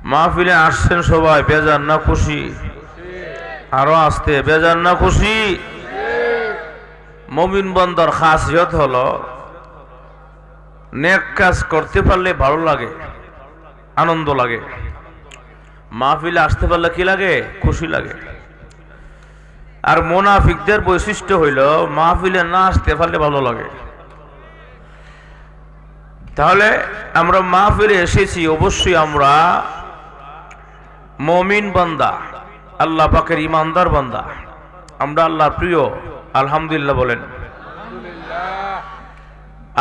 মাহফিলে আসছেন সবাই, বেজান না খুশি? আরো আসতে, বেজান না খুশি? মুমিন বান্দার খাসিয়ত হলো নেক কাজ করতে পারলে ভালো লাগে, আনন্দ লাগে। মাহফিলে আসতে পারলে কি লাগে? খুশি লাগে। আর মুনাফিকদের বৈশিষ্ট্য হইল মাহফিলে না আসতে পারলে ভালো লাগে। তাহলে আমরা মাহফিলে এসেছি, অবশ্যই আমরা মুমিন বান্দা, আল্লাহ পাকের ইমানদার বান্দা, আমরা আল্লাহর প্রিয়। আলহামদুলিল্লাহ বলেন।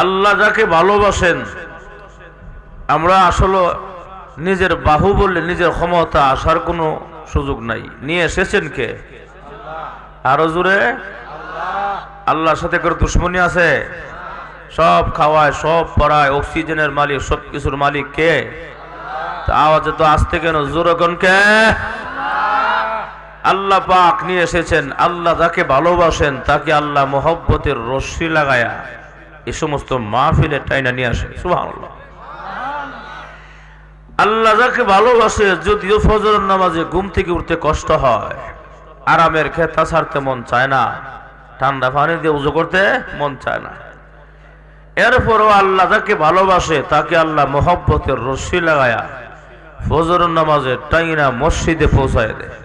আল্লাহ যাকে ভালোবাসেন, আমরা আসলে নিজের বাহুবলে নিজের ক্ষমতা আসার কোনো সুযোগ নাই। নিয়ে এসেছেন কে? আরো জোরে। আল্লাহর সাথে করে দুশ্মনী আছে? সব খাওয়ায়, সব পড়ায়, অক্সিজেনের মালিক, সব কিছুর মালিক কে? আওয়াজে তো আসতে কেন? জোরে কোন কে? আল্লাহ পাক নিয়ে এসেছেন। আল্লাহ যাকে ভালোবাসেন তাকে আল্লাহ মোহব্বতের রশ্মি লাগায়া এই সমস্ত মাহফিলে টাইনা নিয়ে আসে। সুবহানাল্লাহ। আল্লাহ যাকে ভালোবাসে, যদিও ফজরের নামাজে ঘুম থেকে উঠতে কষ্ট হয়, আরামের খেতা ছাড়তে মন চায় না, ঠান্ডা পানি দিয়ে উজু করতে মন চায় না, এরপরও আল্লাহ যাকে ভালোবাসে তাকে আল্লাহ মোহব্বতের রশ্মি লাগায়া ফজরের নামাজে টাইনা মসজিদে পৌঁছায় দেয়।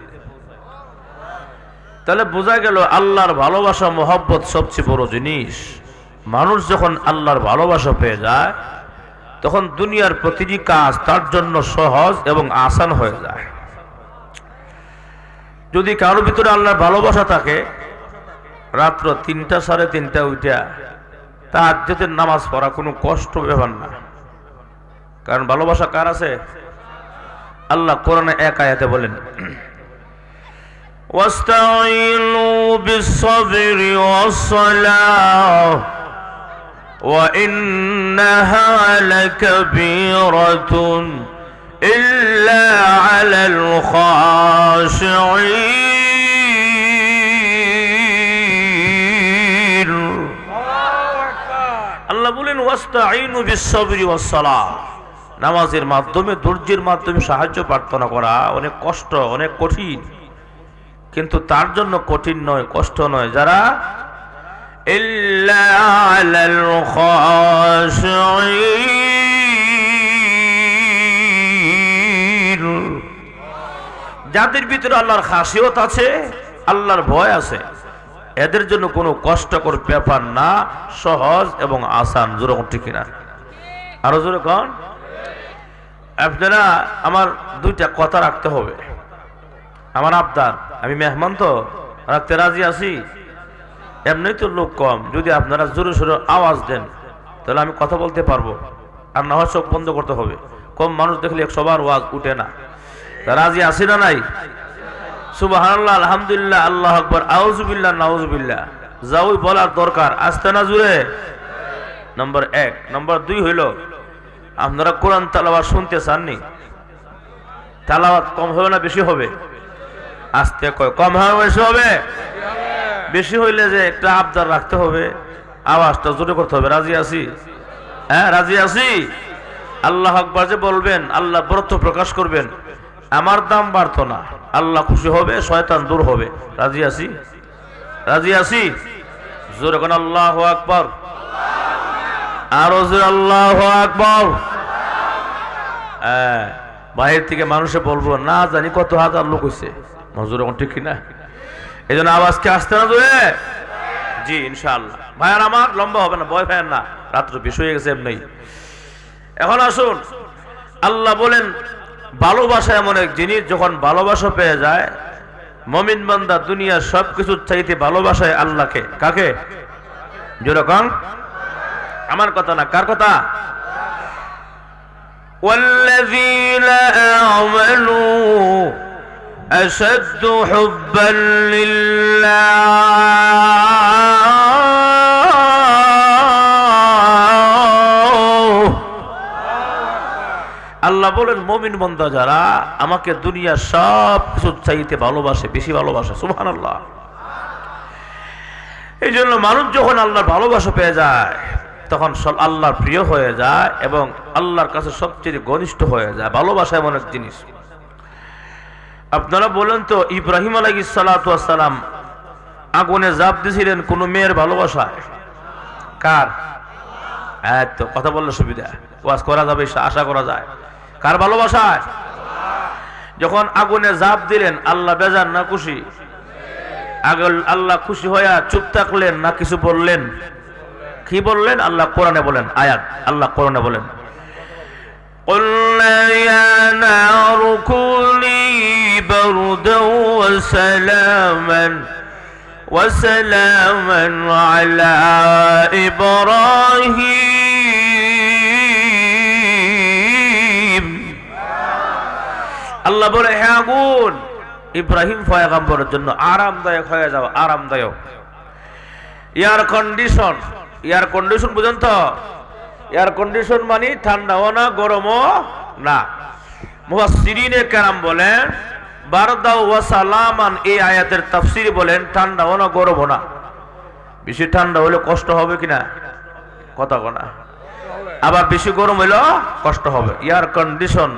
তাহলে বোঝা গেল আল্লাহর ভালোবাসা, মোহব্বত সবচেয়ে বড় জিনিস। মানুষ যখন আল্লাহর ভালোবাসা পেয়ে যায় তখন দুনিয়ার প্রতিটি কাজ তার জন্য সহজ এবং আসান হয়ে যায়। যদি কারোর ভিতরে আল্লাহর ভালোবাসা থাকে, রাত্র 3টা 3:30 উঠা তাহাজ্জুদের নামাজ পড়া কোনো কষ্ট ব্যাপার না। কারণ ভালোবাসা কার আছে? আল্লাহ কোরআনে এক আয়াতে বলেন, واستعينوا بالصبر والصلاة وإنها لكبيرة إلا على الخاشعين। আল্লাহ বলেন ওয়াস্তাঈনু বিস-সাবরি ওয়াস-সালাহ, নামাজের মাধ্যমে, ধৈর্যের মাধ্যমে সাহায্য প্রার্থনা করা অনেক কষ্ট, অনেক কঠিন, কিন্তু তার জন্য কঠিন নয়, কষ্ট নয় যারা ইল্লা আলাল খাশিঈন, যাদের ভিতরে আল্লাহর খাশিয়ত আছে, আল্লাহর ভয় আছে, এদের জন্য কোনো কষ্টকর ব্যাপার না, সহজ এবং আসান। জোরে ঠিক কিনা? আরো জোরে কোন? আপনারা আমার 2টা কথা রাখতে হবে। আমার আবদার, আমি মেহমান তো, রাখতে রাজি আছি। এমনি তো লোক কম, যদি আপনারা জোরে সোরে আওয়াজ দেন তাহলে আমি কথা বলতে পারবো, আর না হয় চোখ বন্ধ করতে হবে। কম মানুষ দেখলে সবার ওয়াজ উঠে না। রাজি আছি না নাই? সুবহানাল্লাহ, আলহামদুলিল্লাহ, আল্লাহু আকবার, আউযুবিল্লাহ, নাউযুবিল্লাহ, যাওই বলার দরকার। আসতে না জুড়ে? নম্বর 1। নম্বর 2 হইল, আপনারা কোরআন তেলাওয়াত শুনতে চাননি? তেলাওয়াত কম হবে না বেশি হবে? আস্তে কয়, কম হবে বেশি হবে? বেশি হইলে যে একটা আবদার রাখতে হবে, আওয়াজটা জোরে করতে হবে। রাজি আছি? হ্যাঁ, রাজি আছি। আল্লাহু আকবার যে বলবেন, আল্লাহ বরত্ব প্রকাশ করবেন, আমার দাম বাড়তো না, আল্লাহ খুশি হবে, শয়তান দূর হবে। রাজি আছি? রাজি আছি? জোরে কোন আল্লাহু আকবার, আরো জোরে আল্লাহু আকবার। হ্যাঁ, বাহির থেকে মানুষে বলবো না জানি কত হাজার লোক হইছে। মজুর ঠিক কিনা? এই জন্য আওয়াজকে আসতে না জোরে? জি ইনশাআল্লাহ। ভাইয়ার আমার লম্বা হবে না, ভয় ভাইয়ার না, রাত্র বেশি হয়ে গেছে এমনি। এখন আসুন, আল্লাহ বলেন ভালোবাসা এমন এক জিনিস, যখন ভালোবাসা পেয়ে যায় মুমিন বান্দা দুনিয়ার সবকিছুর চাইতে ভালোবাসায় আল্লাহকে। কাকে? যেরকম আমার কথা না, কার কথা? والذين آمنوا أشد حبا لله আল্লাহ বলেন মুমিন বান্দা যারা আমাকে দুনিয়ার সব কিছু চাইতে ভালোবাসে, বেশি ভালোবাসে। সুবহানাল্লাহ। এই জন্য মানুষ যখন আল্লাহর ভালোবাসা পেয়ে যায় তখন সব আল্লাহর প্রিয় হয়ে যায় এবং আল্লাহর কাছে সবচেয়ে ঘনিষ্ঠ হয়ে যায়। ভালোবাসা এমন এক জিনিস। আপনারা বলেন তো, ইব্রাহিম আলাইহিস সালাতু ওয়াস সালাম আগুনে ঝাঁপ দিয়েছিলেন কোন মেয়ের ভালোবাসায়? কার? তো কথা বললে সুবিধা, ওয়াজ করা যাবে, আশা করা যায়। কার ভালোবাসায়? যখন আগুনে ঝাঁপ দিলেন আল্লাহ বেজার না খুশি? আল্লাহ খুশি হইয়া চুপ থাকলেন না কিছু বললেন? কি বললেন? আল্লাহ কোরআনে বলেন, আয়াত আল্লাহ কোরআনে বলেন, قُلْنَا يَا نَارُ كُونِي بَرْدًا وَسَلَامًا عَلَى إِبْرَاهِيمَ। আল্লাহ বলে, হে আগুন, ইব্রাহিম পয়গম্বরের জন্য আরামদায়ক হয়ে যাও, আরামদায়ক। এয়ার কন্ডিশন বুঝেন তো? এয়ার কন্ডিশন মানে ঠান্ডাও না গরমও না। মুফাসসিরিনে কেরাম বলেন বারদাও ওয়া সালামান, এই আয়াতের তাফসীর বলেন ঠান্ডাও না গরমও না। বেশি ঠান্ডা হলে কষ্ট হবে কিনা? কথা কোনা। আবার বেশি গরম হইলো কষ্ট হবে। এয়ার কন্ডিশন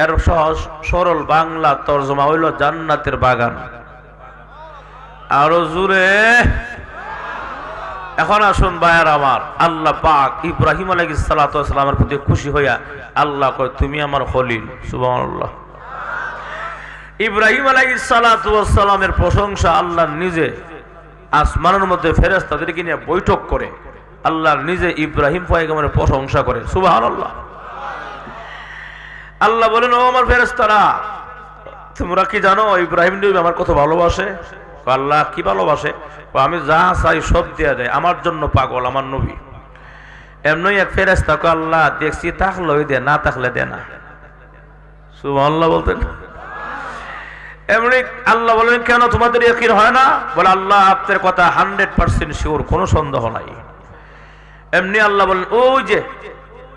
এর সহজ সরল বাংলা তরজমা হইল জান্নাতের বাগান। আরো জোরে। এখন আসুন ভাইয়ার আমার, আল্লাহ পাক ইব্রাহিম আলাইহিস সালাতু ওয়াস সালামের প্রতি খুশি হইয়া আল্লাহ কয়, তুমি আমার খলিল। সুবহানাল্লাহ। ইব্রাহিম আলাইহিস সালাতু ওয়াস সালামের প্রশংসা আল্লাহ নিজে আসমানের মধ্যে ফেরেশতাদেরকে নিয়ে বৈঠক করে আল্লাহ নিজে ইব্রাহিম পয়গম্বরের প্রশংসা করে। সুবহানাল্লাহ। আল্লাহ বলেন, ও আমার ফেরেশতারা, তোমরা কি জানো ইব্রাহিম নবী আমার কত ভালোবাসে? আল্লাহ কি ভালোবাসে? আমি যা চাই সব দিয়ে দেয়, আমার জন্য পাগল আমার নবী। এমনি এক ফেরেশতা কয়, আল্লাহ দেখছি থাকলেই দে, না থাকলে দে না। সুবহানাল্লাহ বলতেন। এমনি আল্লাহ বলেন, কেন তোমাদের ইয়াকিন হয় না? বলে, আল্লাহ আপনার কথা 100% শিওর, কোনো সন্দেহ নাই। এমনি আল্লাহ বলেন, ওই যে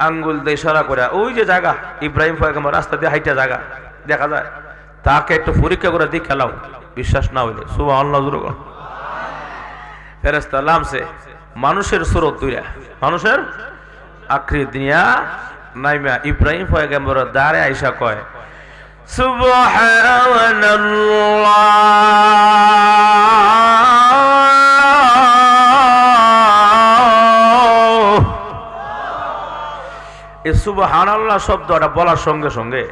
আঙ্গুল দিয়ে ইশারা করে ওই যে জায়গা ইব্রাহিম পয়গম্বর রাস্তা দিয়ে হাইটা জায়গা দেখা যায়, তাকে একটু পরীক্ষা করে দিয়ে খেলাও, বিশ্বাস না হইলে। সুবহানাল্লাহ। ফেরেশতা নামছে, মানুষের সুরত দুইয়া, মানুষের আকৃতি দিয়া নাইমা ইব্রাহিম পয়গম্বরের দাঁড়ে আইসা কয়, সুবহানাল্লাহ। এই সুবহানাল্লাহ শব্দটা বলার সঙ্গে সঙ্গে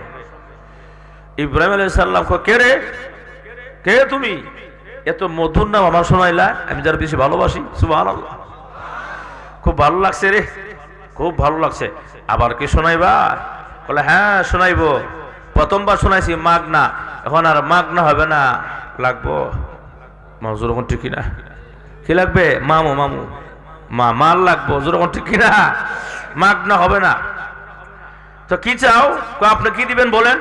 ইব্রাহিম আলাইহিস সালাম কয়, কে রে, কে তুমি? এত মধুর নাম আমার শোনাইলা, আমি যার বেশি ভালোবাসি। সুবহানাল্লাহ। খুব ভালো লাগছে রে, খুব ভালো লাগছে। আবার কি শোনাইবা? বলে, হ্যাঁ শোনাইবো। প্রথমবার শোনাইছি মাগনা, এখন আর মাগনা হবে না, লাগবো মজুর। এখন ঠিক কিনা? কি লাগবে? মামু মামু মাল লাগবো। জোর এখন ঠিক কিনা? মাগনা হবে না। তো কি চাও? আপনি কি দিবেন বলেন?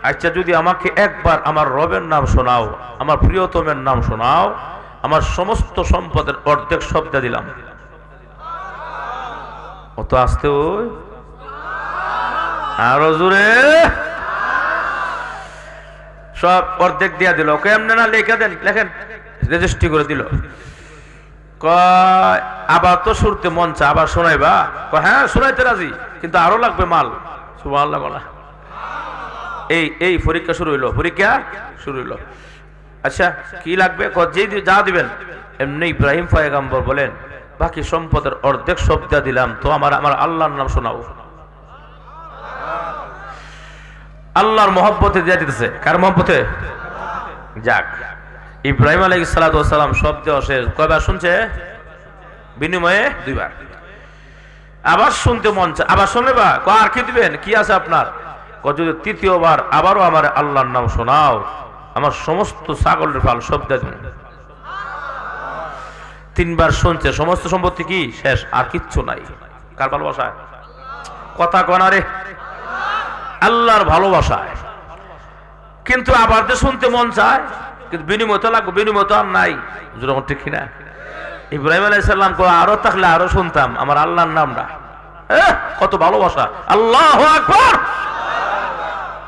আচ্ছা, যদি আমাকে একবার আমার রবের নাম শোনাও, আমার প্রিয়তমের নাম শোনাও, আমার সমস্ত সম্পদের অর্ধেক শব্দ দিলাম। অত আসতে ওই আরো জোরে সব অর্ধেক দিয়া দিল। কেমনে না লেখা দেন, লেখেন, রেজিস্ট্রি করে দিল। কয় আবার তো শুনতে মন চা, আবার শোনাইবা? হ্যাঁ শোনাইতে রাজি, কিন্তু আরো লাগবে মাল। সুবহানাল্লাহ বলা। এই পরীক্ষা শুরু হইলো, পরীক্ষা শুরু হইলো। আচ্ছা কি লাগবে? যা দিবেন। এমনি ইব্রাহিম পয়গম্বর বলেন, বাকি সম্পদের অর্ধেক শব্দ দিলাম, তো আমার আল্লাহর নাম শোনাও। আল্লাহর মহব্বতে দিয়ে দিতেছে। কার মহব্বতে? যাক, ইব্রাহিম আলাইহিস সালাতু ওয়াস সালাম শব্দ শেষ কয়বার শুনছে? বিনিময়ে দুইবার। আবার শুনতে মন চায়, আবার শুনবা? আর কি দিবেন? কি আছে আপনার? যদি তৃতীয়বার আবারও আমার আল্লাহর নাম শোনাও, আমার সমস্ত ছাগলের পাল শব্দ দিন। তিনবার শুনছে, সমস্ত সম্পত্তি কি শেষ, আর কিচ্ছু নাই। কার ভালোবাসায়? কথা কনারে আল্লাহর ভালোবাসায়। কিন্তু আবার যে শুনতে মন চায়, কিন্তু বিনিময় তো লাগবে, বিনিময় তো আর নাই। যখন ঠিক কিনা? ইব্রাহিম আলাইহিস সালাম কো আরো থাকলে আরো শুনতাম আমার আল্লাহর নামটা। কত ভালোবাসা! আল্লাহু আকবার।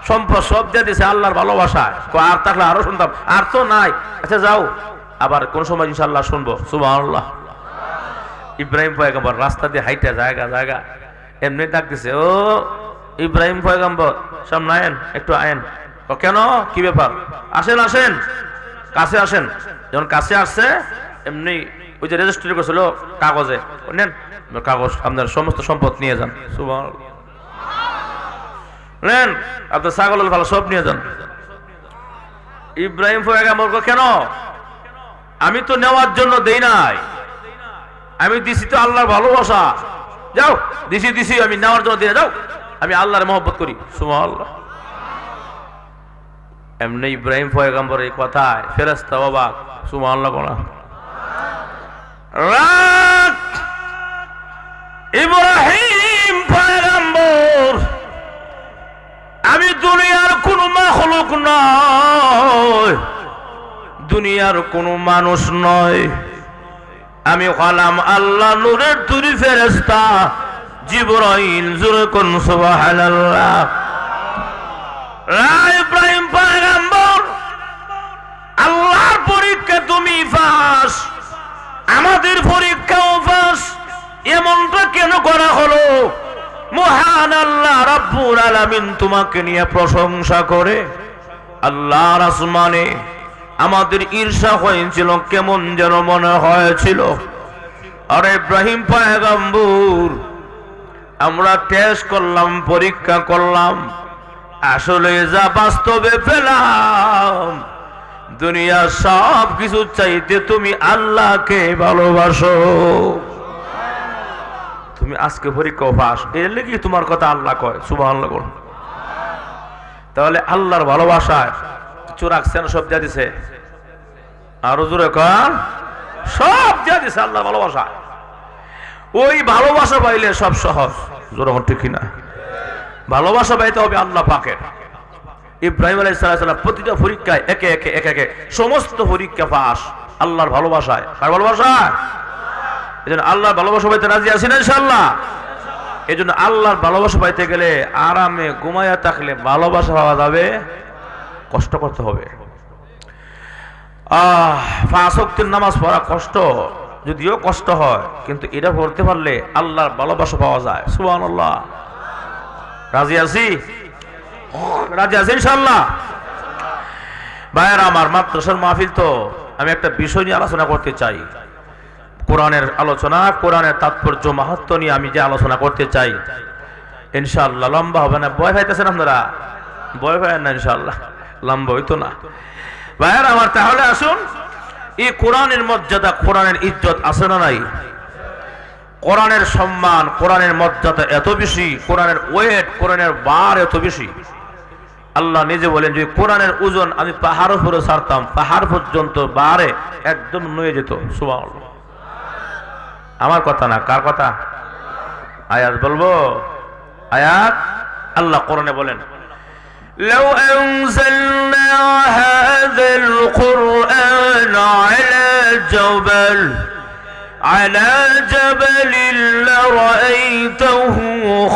সম্পদ সব দিয়ে দিয়েছে আল্লাহর ভালোবাসা। আর থাকলে আরো শুনতাম, আর তো নাই। আচ্ছা যাও, আবার কোন সময় ইনশাআল্লাহ শুনবো। সুবহানাল্লাহ। ইব্রাহিম পয়গম্বর রাস্তা দিয়ে হাইটা জায়গা এমনি ডাক দিছে, ও ইব্রাহিম পয়গম্বর সামনে আয়েন, একটু আয়েন। কেন, কি ব্যাপার? আসেন আসেন, কাছে আসেন। যখন কাছে আসছে এমনি ওই যে রেজিস্ট্রি করছিল কাগজে, নেন কাগজ, আপনার সমস্ত সম্পদ নিয়ে যান, সুবহানাল্লাহ, নেন আপনার ছাগল ভালো সব নিয়ে যান। ইব্রাহিম পয়গম্বর কেন? আমি তো নেওয়ার জন্য দেই নাই, আমি দিছি তো আল্লাহর ভালোবাসা। যাও, দিছি আমি নেওয়ার জন্য দিয়ে যাও, আমি আল্লাহর মহব্বত করি, সুবহানাল্লাহ। এমনি ইব্রাহিম পয়গম্বর এই কথায় ফেরেশতা অবাক, সুবহানাল্লাহ বলা। ইব্রাহিম পয়গম্বর, আমি দুনিয়ার কোন মাখলুক নয়, দুনিয়ার কোন মানুষ নয়, আমি হলাম আল্লাহ নূরের তৈরি ফেরেশতা জিবরাইল। জোরে কোন সুবহানাল্লাহ। ইব্রাহিম পয়গম্বর, আল্লাহর পরীক্ষা তুমি পাস, আমাদের পরীক্ষাও পাস, এমনটা কেন করা হলো? মহান আল্লাহ রাব্বুল আলামিন তোমাকে নিয়ে প্রশংসা করে আল্লাহর আসমানে আমাদের ঈর্ষা হয়েছিল, কেমন যেন মনে হয়েছিল। আরে ইব্রাহিম পয়গম্বর, আমরা টেস্ট করলাম, পরীক্ষা করলাম, আসলে যা বাস্তবে পেলাম, দুনিয়ার সব কিছু চাইতে তুমি আল্লাহকে ভালোবাসো। তুমি আজকে পরীক্ষা পাস, এর লেগে তোমার কথা আল্লাহ কয়, সুবহানাল্লাহ। তাহলে আল্লাহর ভালোবাসায় কিছু রাখছেন, সব দিয়ে দিছে, আরো জোরে কর, সব দিয়ে দিছে আল্লাহ ভালোবাসা। ওই ভালোবাসা পাইলে সব সহজ, জোরে ঠিক কিনা? ভালোবাসা পাইতে হবে আল্লাহ পাকের। ইব্রাহিম আলাইহিস সালাম প্রতিটা পরীক্ষায় একে একে সমস্ত পরীক্ষা পাস আল্লাহর ভালোবাসায়। কার ভালোবাসায়? এজন্য আল্লাহর ভালোবাসা পাইতে রাজি আছি না ইনশাআল্লাহ? এজন্য আল্লাহর ভালোবাসা পাইতে গেলে আরামে ঘুমায়া থাকলে ভালোবাসা পাওয়া যাবে, কষ্ট করতে হবে। পাঁচ ওয়াক্তের নামাজ পড়া কষ্ট, যদিও কষ্ট হয়, কিন্তু এটা পড়তে পারলে আল্লাহর ভালোবাসা পাওয়া যায়, সুবহানাল্লাহ। রাজি আছি? রাজি আছি ইনশাআল্লাহ? ভাইয়েরা আমার, মাদ্রাসার মাহফিল তো আমি একটা বিষয় নিয়ে আলোচনা করতে চাই, কোরআনের আলোচনা, কোরআনের তাৎপর্য মাহাত্ম্য নিয়ে আমি যে আলোচনা করতে চাই। ইনশাআল্লাহ লম্বা হবে না, ভয় পাইতেছেন আপনারা? ভয় পায় না ইনশাআল্লাহ, লম্বা হইতো না। ভাইয়েরা আমার, তাহলে আসুন, এই কোরআনের মর্যাদা, কোরআনের ইজ্জত আছে না নাই? কোরআনের সম্মান, কোরআনের মর্যাদা এত বেশি, কোরআনের ওয়েট, কোরআনের বার এত বেশি। আল্লাহ নিজে বলেন যে কোরআনের ওজন আমি পাহাড় উপরে ছাড়তাম, পাহাড় পর্যন্ত বারে একদম নয়ে যেত, সুবহানাল্লাহ। আমার কথা না, কার কথা? আয়াত বলবো, আয়াত। আল্লাহ কোরআনে বলেন, لو أنزلنا هذا القرآن على جبل لرأيته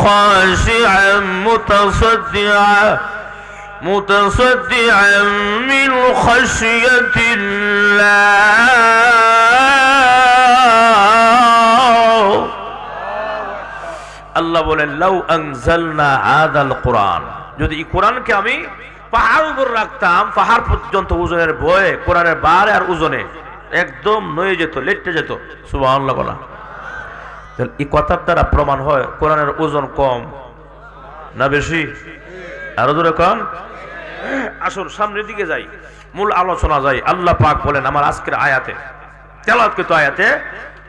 خاشعا متصدعا من خشية الله। আল্লাহ বলেন, লাউ আনজালনা হাযাল কুরআন, যদি এই কোরআনকে আমি পাহাড় উপর রাখতাম, পাহাড় পর্যন্ত ওজনের বয়ে, কোরআনের বারে আর ওজনে একদম নয়ে যেত, লেটে যেত, সুবহানাল্লাহ বলা। এই কথার দ্বারা প্রমাণ হয় কোরআনের ওজন কম না বেশি? আরো জোরে কম? আসুন সামনের দিকে যাই, মূল আলোচনা যাই। আল্লাহ পাক বলেন আমার আজকের আয়াতে, তেলাওয়াতকৃত আয়াতে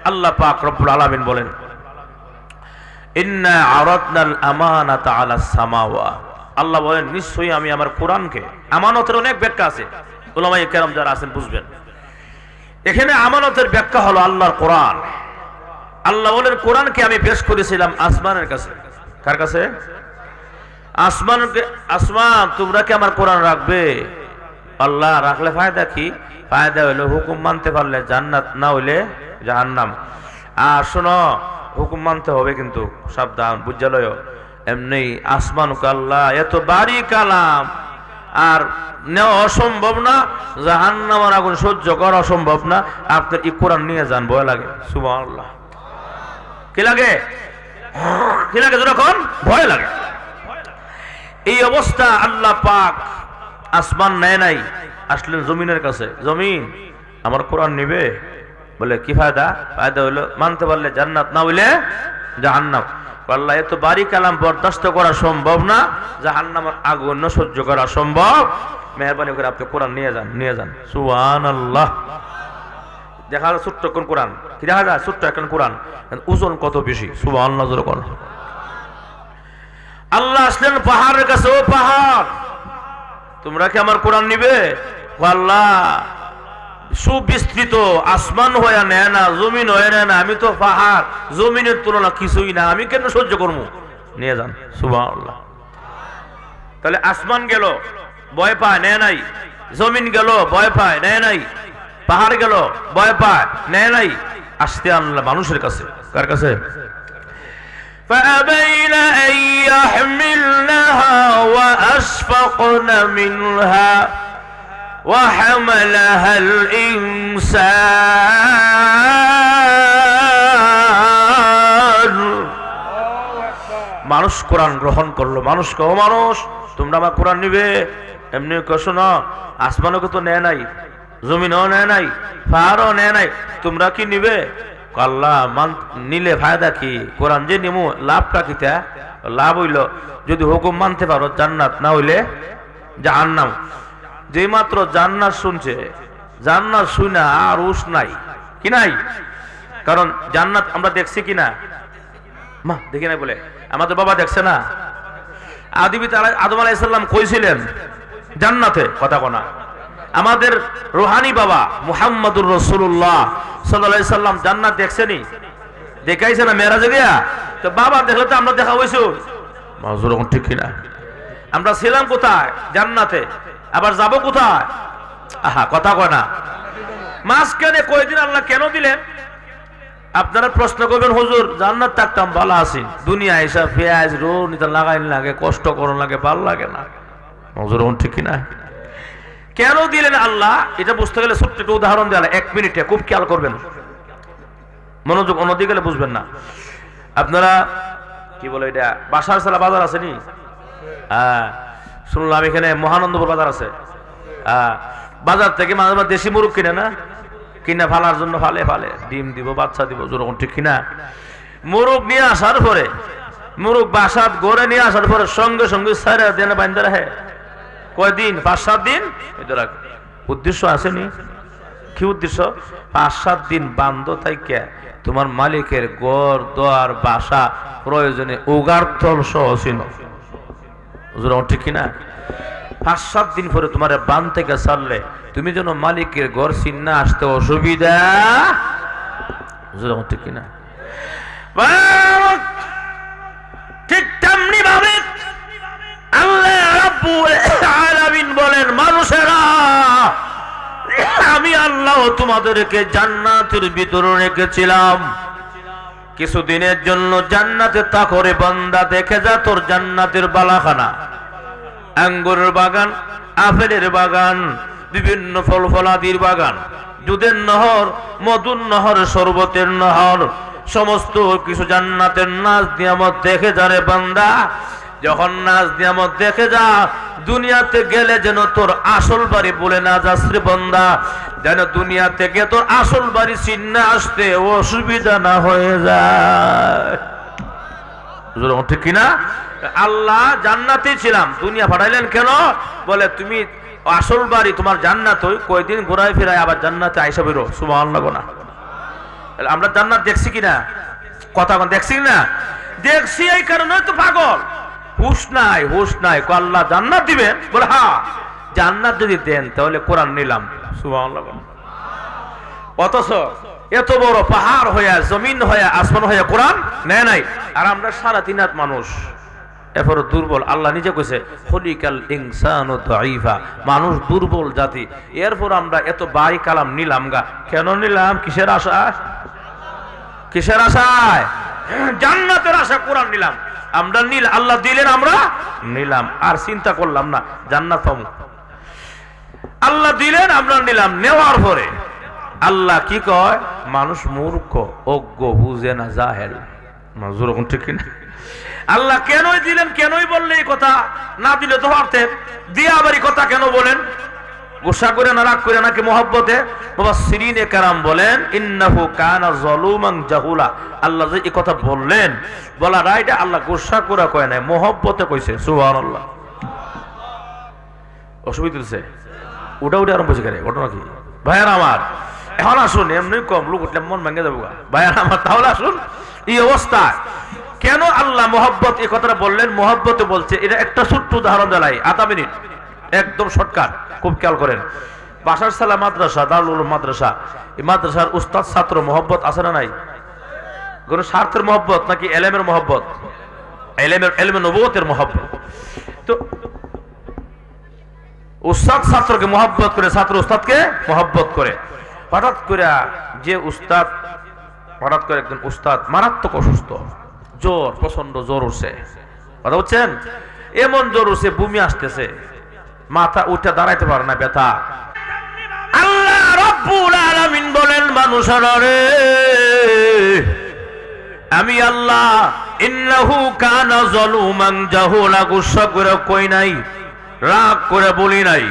আল্লাহ পাক রব্বুল আলামিন বলেন, ইন্না আরাদনাল আমানাতা আলাস সামাওয়াত। আল্লাহ বলেন নিশ্চয়ই আমি আমার কোরআনকে, আমানতের অনেক ব্যাখ্যা আছে, উলামায়ে কেরাম যারা আছেন বুঝবেন। এখানে আমানতের ব্যাখ্যা হলো আল্লাহর কোরআন। আল্লাহ বলেন কোরআনকে আমি পেশ করেছিলাম আসমানের কাছে। কার কাছে? আসমানকে। আসমান তোমরা কি আমার কোরআন রাখবে? আল্লাহ রাখলে ফায়দা কি? ফায়দা হইলো হুকুম মানতে পারলে জান্নাত, না হইলে জাহান্নাম। আর শোনো, হুকুম মানতে হবে কিন্তু, সাবধান, বুঝালয়। এমনি আসমানকে আল্লাহ এত বাড়ি কালাম, আর নেওয়া অসম্ভব না, জাহান্নামের আগুন সহ্য করা অসম্ভব না, আপনার এই কোরআন নিয়ে যান, ভয় লাগে, সুবহানাল্লাহ। কি লাগে? কি লাগে? যখন ভয় লাগে। এই অবস্থা আল্লাহ পাক আসমান নেয় নাই, আসলেন জমিনের কাছে। জমিন আমার কোরআন নিবে? বলে কি ফায়দা? ফায়দা হইলো মানতে পারলে জান্নাত, না হইলে জাহান্নাম। আল্লাহ এত বাড়ি কালাম বরদাস্ত করা সম্ভব না, জাহান্নামের আগুন সহ্য করা সম্ভব। মেহরবানি করে আপনি কোরআন নিয়ে যান, নিয়ে যান। সুবহানাল্লাহ। দেখা যায় ছোট্ট কোন কোরআন, কি দেখা যায়? ছোট্ট একটা কোরআন, ওজন কত বেশি। সুবহানাল্লাহ জোরে বল। আল্লাহ আসলেন পাহাড়ের কাছে। ও পাহাড়, তোমরা কি আমার কোরআন নিবে? আল্লাহ সুবিস্তৃত, আসমান হয়ে নেয় না, জমিন হয়ে নেয় না, আমি তো পাহাড়, জমিনের তুলনা কিছুই না, আমি কেন সহ্য করবো? নিয়ে যান। সুবহানাল্লাহ। তাহলে আসমান গেল, ভয় পায়, নেয় নাই। জমিন গেল, ভয় পায়, নেয় নাই। পাহাড় গেল, ভয় পায়, নেয় নাই। আসতে আনলা মানুষের কাছে। কার কাছে? فأبين أن يحملنها وأشفقن منها وحملها الإنسان। মানুষ কোরআন গ্রহণ করলো। মানুষ কো, মানুষ তোমরা আমার কোরআন নিবে? এমনি কছো না, আসমানকে তো নেয় নাই, জমিনও নেয় নাই, পাহাড়ও নেয় নাই, তোমরা কি নিবে? আল্লাহ নিলে ফায়দা কি? কোরআন যে নিমু লাভটা কিতা? লাভ হইল যদি হুকুম মানতে পারো জান্নাত, না হইলে জাহান্নাম। যে মাত্র জান্নাত শুনছে, জান্নাত শুনা আর উস নাই, কি নাই? কারণ জান্নাত আমরা দেখছি কিনা? মা দেখি নাই বলে আমাদের বাবা দেখছে না। আদম আলাইহিস সালাম কইছিলেন জান্নাতে, কথা কোনা। আমাদের রুহানি বাবা মুহাম্মদুর রাসূলুল্লাহ সাল্লাল্লাহু আলাইহি সাল্লাম জান্নাত দেখছেনি? দেখাইছে না মেরাজে গিয়া? তো বাবা দেখলে তো আমরা দেখা হইছো। মাজুর ঠিক কিনা? আমরা ছিলাম কোথায়? জান্নাতে। আবার যাব কোথায়? আহা, কথা কয় না। মাঝখানে কয়দিন আল্লাহ কেন দিলেন? আপনারা প্রশ্ন করবেন, হুজুর জান্নাত থাকতাম ভালো আছি, দুনিয়া এসা পেঁয়াজ রো নিতে লাগাইন লাগে, কষ্ট করুন লাগে, ভালো লাগে না। মাজুর ঠিক কিনা? কেন দিলেন আল্লাহ? এটা বুঝতে গেলে ছোট্ট একটা উদাহরণ দেওয়া, 1 মিনিটে খুব খেয়াল করবেন, মনোযোগ অন্যদিকে গেলে বুঝবেন না। আপনারা কি বলে এটা, বাসার সালা বাজার আছে নি? হ্যাঁ, শুনলাম এখানে মহানন্দপুর বাজার আছে। বাজার থেকে মাঝে মাঝে দেশি মুরগ কিনে না, কিনা ফালার জন্য ফালে ফালে ডিম দিব, বাচ্চা দিব, যেরকম ঠিক কিনা? মুরগ নিয়ে আসার পরে, মুরগ বাসাত গড়ে নিয়ে আসার পরে সঙ্গে সঙ্গে সারা দিনে বান্ধা রাখে। কয়দিন? 5-7 দিন। উদ্দেশ্য আসেনি? কি উদ্দেশ্য? 5-7 দিন বান্ধ থাইকে তোমার মালিকের ঘর দোয়ার বাসা প্রয়োজনে উগারতল সহ ছিল, ঠিক কিনা? 5-7 দিন পরে তোমার বান থেকে ছাড়লে তুমি যেন মালিকের ঘর চিন্না আসতে অসুবিধা, ঠিক কিনা? ঠিক তেমনি ভাবে আল্লাহ রাব্বুল আলামিন বলেন, মানুষেরা আমি আল্লাহ তোমাদেরকে জান্নাতের ভিতরে রেখেছিলাম, কিছুদিনের জন্য জান্নাতে তা করে বান্দা দেখে যা তোর জান্নাতের বালাখানা, আঙ্গুরের বাগান, আপেলের বাগান, বিভিন্ন ফল ফলাদির বাগান, দুধের নহর, মধুর নহর, শরবতের নহর, সমস্ত কিছু জান্নাতের নাজ নিয়ামত দেখে যা রে বান্দা। যখন নাজ নিয়ামত দেখে যা, দুনিয়াতে গেলে যেন তোর আসল বাড়ি বলে না যাস রে বান্দা, যেন দুনিয়া থেকে তোর আসল বাড়ি চিন্না আসতে অসুবিধা না হয়ে যায়, ঠিক কিনা? আল্লাহ জান্নাতে ছিলাম, দুনিয়া পাঠাইলেন কেন? বলে তুমি আসল বাড়ি তোমার জান্নাত, ওই কয়দিন ঘোরায় ফিরায় আবার জান্নাতে আইসা বেরো। সুবহানাল্লাহ না? আমরা জান্নাত দেখছি কিনা? কথা দেখছি না? দেখছি, এই কারণে তো পাগল, হুশ নাই, হুশ নাই। আল্লাহ জান্নাত দিবেন? বলে হ্যাঁ, জান্নাত যদি দেন তাহলে কোরআন নিলাম। সুবহানাল্লাহ। অথচ এত বড় পাহাড় হইয়া, জমিন হইয়া, আসমান হইয়া কোরআন নেয় নাই। আর আমরা 3.5 হাত মানুষ, এরপর দুর্বল। আল্লাহ নিজে কইছে খলিকাল ইনসানু দাঈফা, মানুষ দুর্বল জাতি। এরপর আমরা এত বাড়ি কালাম নিলাম গা। কেন নিলাম? কিসের আশা? কিসের আশায়? জান্নাতের আশা কোরআন নিলাম। আমরা নীল, আল্লাহ দিলেন, আমরা নিলাম, আর চিন্তা করলাম না জান্নাত পাবো। আল্লাহ দিলেন, আমরা নিলাম। নেওয়ার পরে আল্লাহ কি কয়? মানুষ মূর্খ, অজ্ঞ, বুঝে না, জাহেল। মাজুর কোন ঠিক কিনা? আল্লাহ কেনই দিলেন, কেনই বললেন এই কথা? না দিলে তো পারতেন, দিয়ে আবার এই কথা কেন বলেন? গোসা করে না, রাগ করে নাকি মহব্বতে? মুফাসসিরিনে কেরাম বলেন ইন্নাহু কানা যালুমান জাহুলা। আল্লাহ যে এই কথা বললেন, বলার রাইটে আল্লাহ গোসা করে কয় নাই, মহব্বতে কইছে। সুবহানাল্লাহ। অসুবিধা হচ্ছে ওটা আরম্ভ হয়েছে কেন? ঘটনা কি ভাইয়ার আমার? এখন আসুন, এমনি কম লোক উঠলে মন ভেঙে যাবো ভাইয়ার আমার। তাহলে আসুন, এই অবস্থা কেন আল্লাহ মহব্বত এই কথাটা বললেন? মহব্বতে বলছে, এটা একটা ছোট্ট উদাহরণ দেয়, আধা মিনিট, একদম শর্টকাট, খুব খেয়াল করেন। বাশার সালাহ মাদ্রাসা, দারুল উলুম মাদ্রাসা, এই মাদ্রাসার উস্তাদ ছাত্র মহব্বত আছে না নাই? কোন স্বার্থের মহব্বত নাকি এলেমের মহব্বত? এলেমে নবুয়তের মহব্বত। তো উস্তাদ ছাত্রকে মহব্বত করে, ছাত্র উস্তাদকে মহব্বত করে। হঠাৎ করে যে উস্তাদ, হঠাৎ করে একজন উস্তাদ মারাত্মক অসুস্থ, জ্বর, প্রচন্ড জ্বর উঠছে, কথা বুঝছেন? এমন জ্বর উঠছে, বমি আসতেছে, মাথা উঠে দাঁড়াইতে পারে না, ব্যথা। আল্লাহ রাব্বুল আলামিন বলেন, মানুষেরা রে, আমি আল্লাহ ইন্নাহু কানা যালুমান জাহুলা, গুসা করে কই নাই, রাগ করে বলি নাই,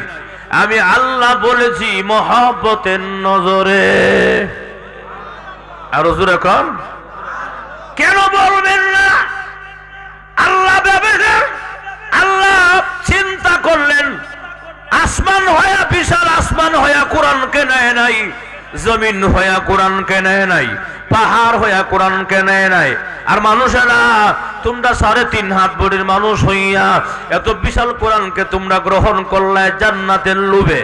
আমি আল্লাহ বলেছি মহব্বতের নজরে। আর হুজুর এখন কেন বলবেন না? আল্লাহ ভেবেছেন, আল্লাহ চিন্তা করলেন, আসমান হয়া, বিশাল আসমান হয়া কোরআনকে নেয় নাই, জমিন হয়া কোরআনকে নেয় নাই, পাহাড় হইয়া কোরআনকে নেয় নাই। আর মানুষেরা তোমরা 3.5 হাত বড়ির মানুষ হইয়া এত বিশাল কোরআনকে তোমরা গ্রহণ করলে জান্নাতের লোভে।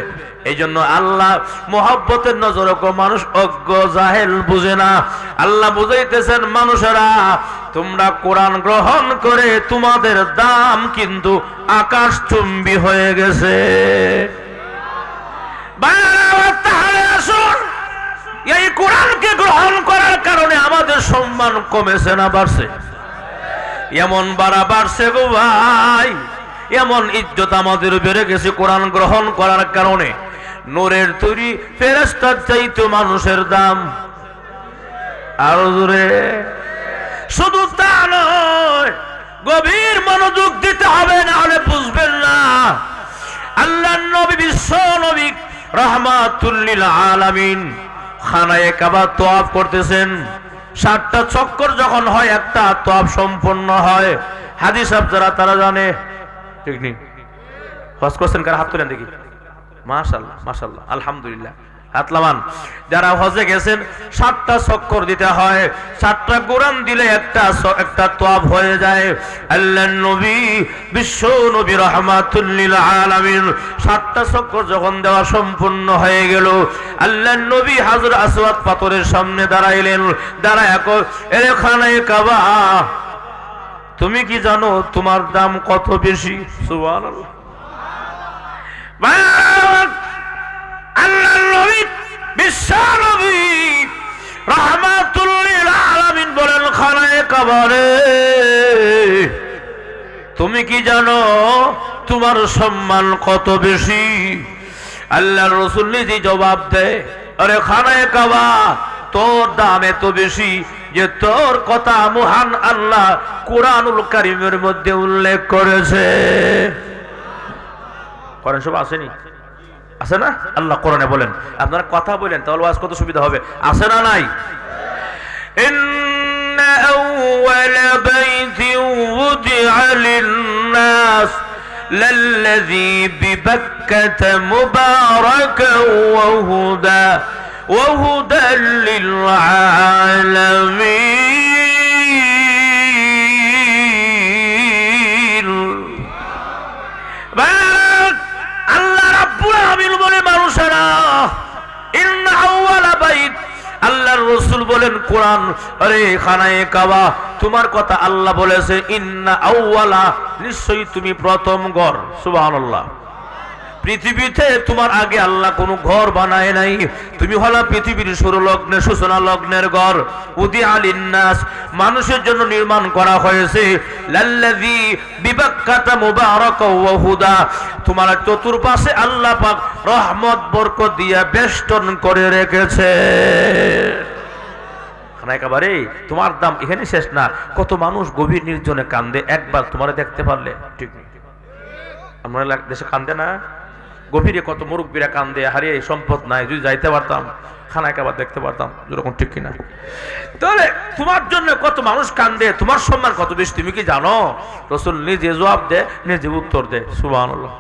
এই জন্য আল্লাহ মহব্বতের নজরে মানুষ অজ্ঞ জাহেল বুঝে না। আল্লাহ বুঝাইতেছেন, মানুষেরা তোমরা কোরআন গ্রহণ করে তোমাদের দাম কিন্তু আকাশচুম্বী হয়ে গেছে। তাহলে আসুন, এই কোরআনকে গ্রহণ করার কারণে আমাদের সম্মান কমেছে না বাড়ছে? এমন বাড়ছে গো ভাই, এমন ইজ্জত আমাদের বেড়ে গেছে কোরআন গ্রহণ করার কারণে। নূরের তৈরি ফেরেশতার চাইতে মানুষের দাম আরো জোরে। শুধু তা নয়, গভীর মনোযোগ দিতে হবে, না হলে বুঝবেন না। আল্লাহর নবী, বিশ্ব নবী রাহমাতুল লিল আলামিন খানায়ে কাবা তওয়াফ করতেছেন। 7টা চক্কর যখন হয়, একটা তওয়াফ সম্পন্ন হয়। হাদিস যারা তারা জানে, ঠিক নেই? হজ করছেন কারা? হাত তুলেন দেখি। মাশাআল্লাহ, মাশাআল্লাহ, আলহামদুলিল্লাহ, হাত লামান। যারা হজে গেছেন, 7টা চক্কর দিতে হয়, 7টা কোরআন দিলে একটা তওয়াফ হয়ে যায়। আল্লাহর নবী, বিশ্ব নবী রাহমাতুল লিল আলামিন 7টা চক্কর যখন দেওয়া সম্পূর্ণ হয়ে গেল, আল্লাহর নবী হাজর আসওয়াদ পাথরের সামনে দাঁড়াইলেন। দাঁড়ায় এরে খানায়ে কাবা, তুমি কি জানো তোমার দাম কত বেশি? সুবহানাল্লাহ। আল্লাহর নবী, বিশ্ব নবী রাহমাতুল লিল আলামিন বলেন, খানায়ে কাবা রে, তুমি কি জানো তোমার সম্মান কত বেশি? আল্লাহর রাসূল নিজে জবাব দেয়, আরে খানায়ে কাবা, তোর দাম এত বেশি যে তোর কথা মহান আল্লাহ কুরআনুল কারীমের মধ্যে উল্লেখ করেছে। কোরআন সব আসেনি? আছে না? আল্লাহ কোরআনে বলেন, আপনারা কথা বলেন, তাহলে ওয়াজ কত সুবিধা হবে। আছে না নাই? ইন্না আউওয়ালা বাইতিন উদিআ লিন-নাস লাল্লাযী বিবাক্কাতা মুবারাকান ওয়া হুদান লিল-আলামিন। আল্লাহ রাব্বুল আলামিন বলে, মানুষেরা, ইন্না আউওয়ালা বাইত, আল্লাহর রাসূল বলেন কোরআন, আরে খানায়ে কাবা, তোমার কথা আল্লাহ বলেছে, ইন্না আউওয়ালা, নিশ্চয়ই তুমি প্রথম ঘর। সুবহানাল্লাহ। পৃথিবীতে তোমার আগে আল্লাহ কোনো ঘর বানায় নাই, তুমি হলা পৃথিবীর শুরু লগ্নে, সূচনা লগ্নের ঘর। উদিআ লিন-নাস, মানুষের জন্য নির্মাণ করা হয়েছে। লাল্লাযী বিবাক্কাতা মুবারাকান ওয়া হুদা, তোমার চতুর্পাশে আল্লাহ পাক রহমত বরকত দিয়ে বেষ্টন করে রেখেছে। খানায় কাবারে তোমার দাম এখানে শেষ না, কত মানুষ গভীর নির্জনে কান্দে, একবার তোমারে দেখতে পারলে। ঠিক আমরা দেশে কান্দে না, গভীরে কত মুরব্বীরা কান্দে, হারিয়ে সম্পদ নাই, যদি যাইতে পারতাম খানায় কাবা দেখতে পারতাম, যেরকম ঠিক কিনা? তাহলে তোমার জন্য কত মানুষ কান্দে, তোমার সম্মান কত বেশি তুমি কি জানো? রাসূল নিজে জবাব দে, নিজে উত্তর দে। সুবহানাল্লাহ।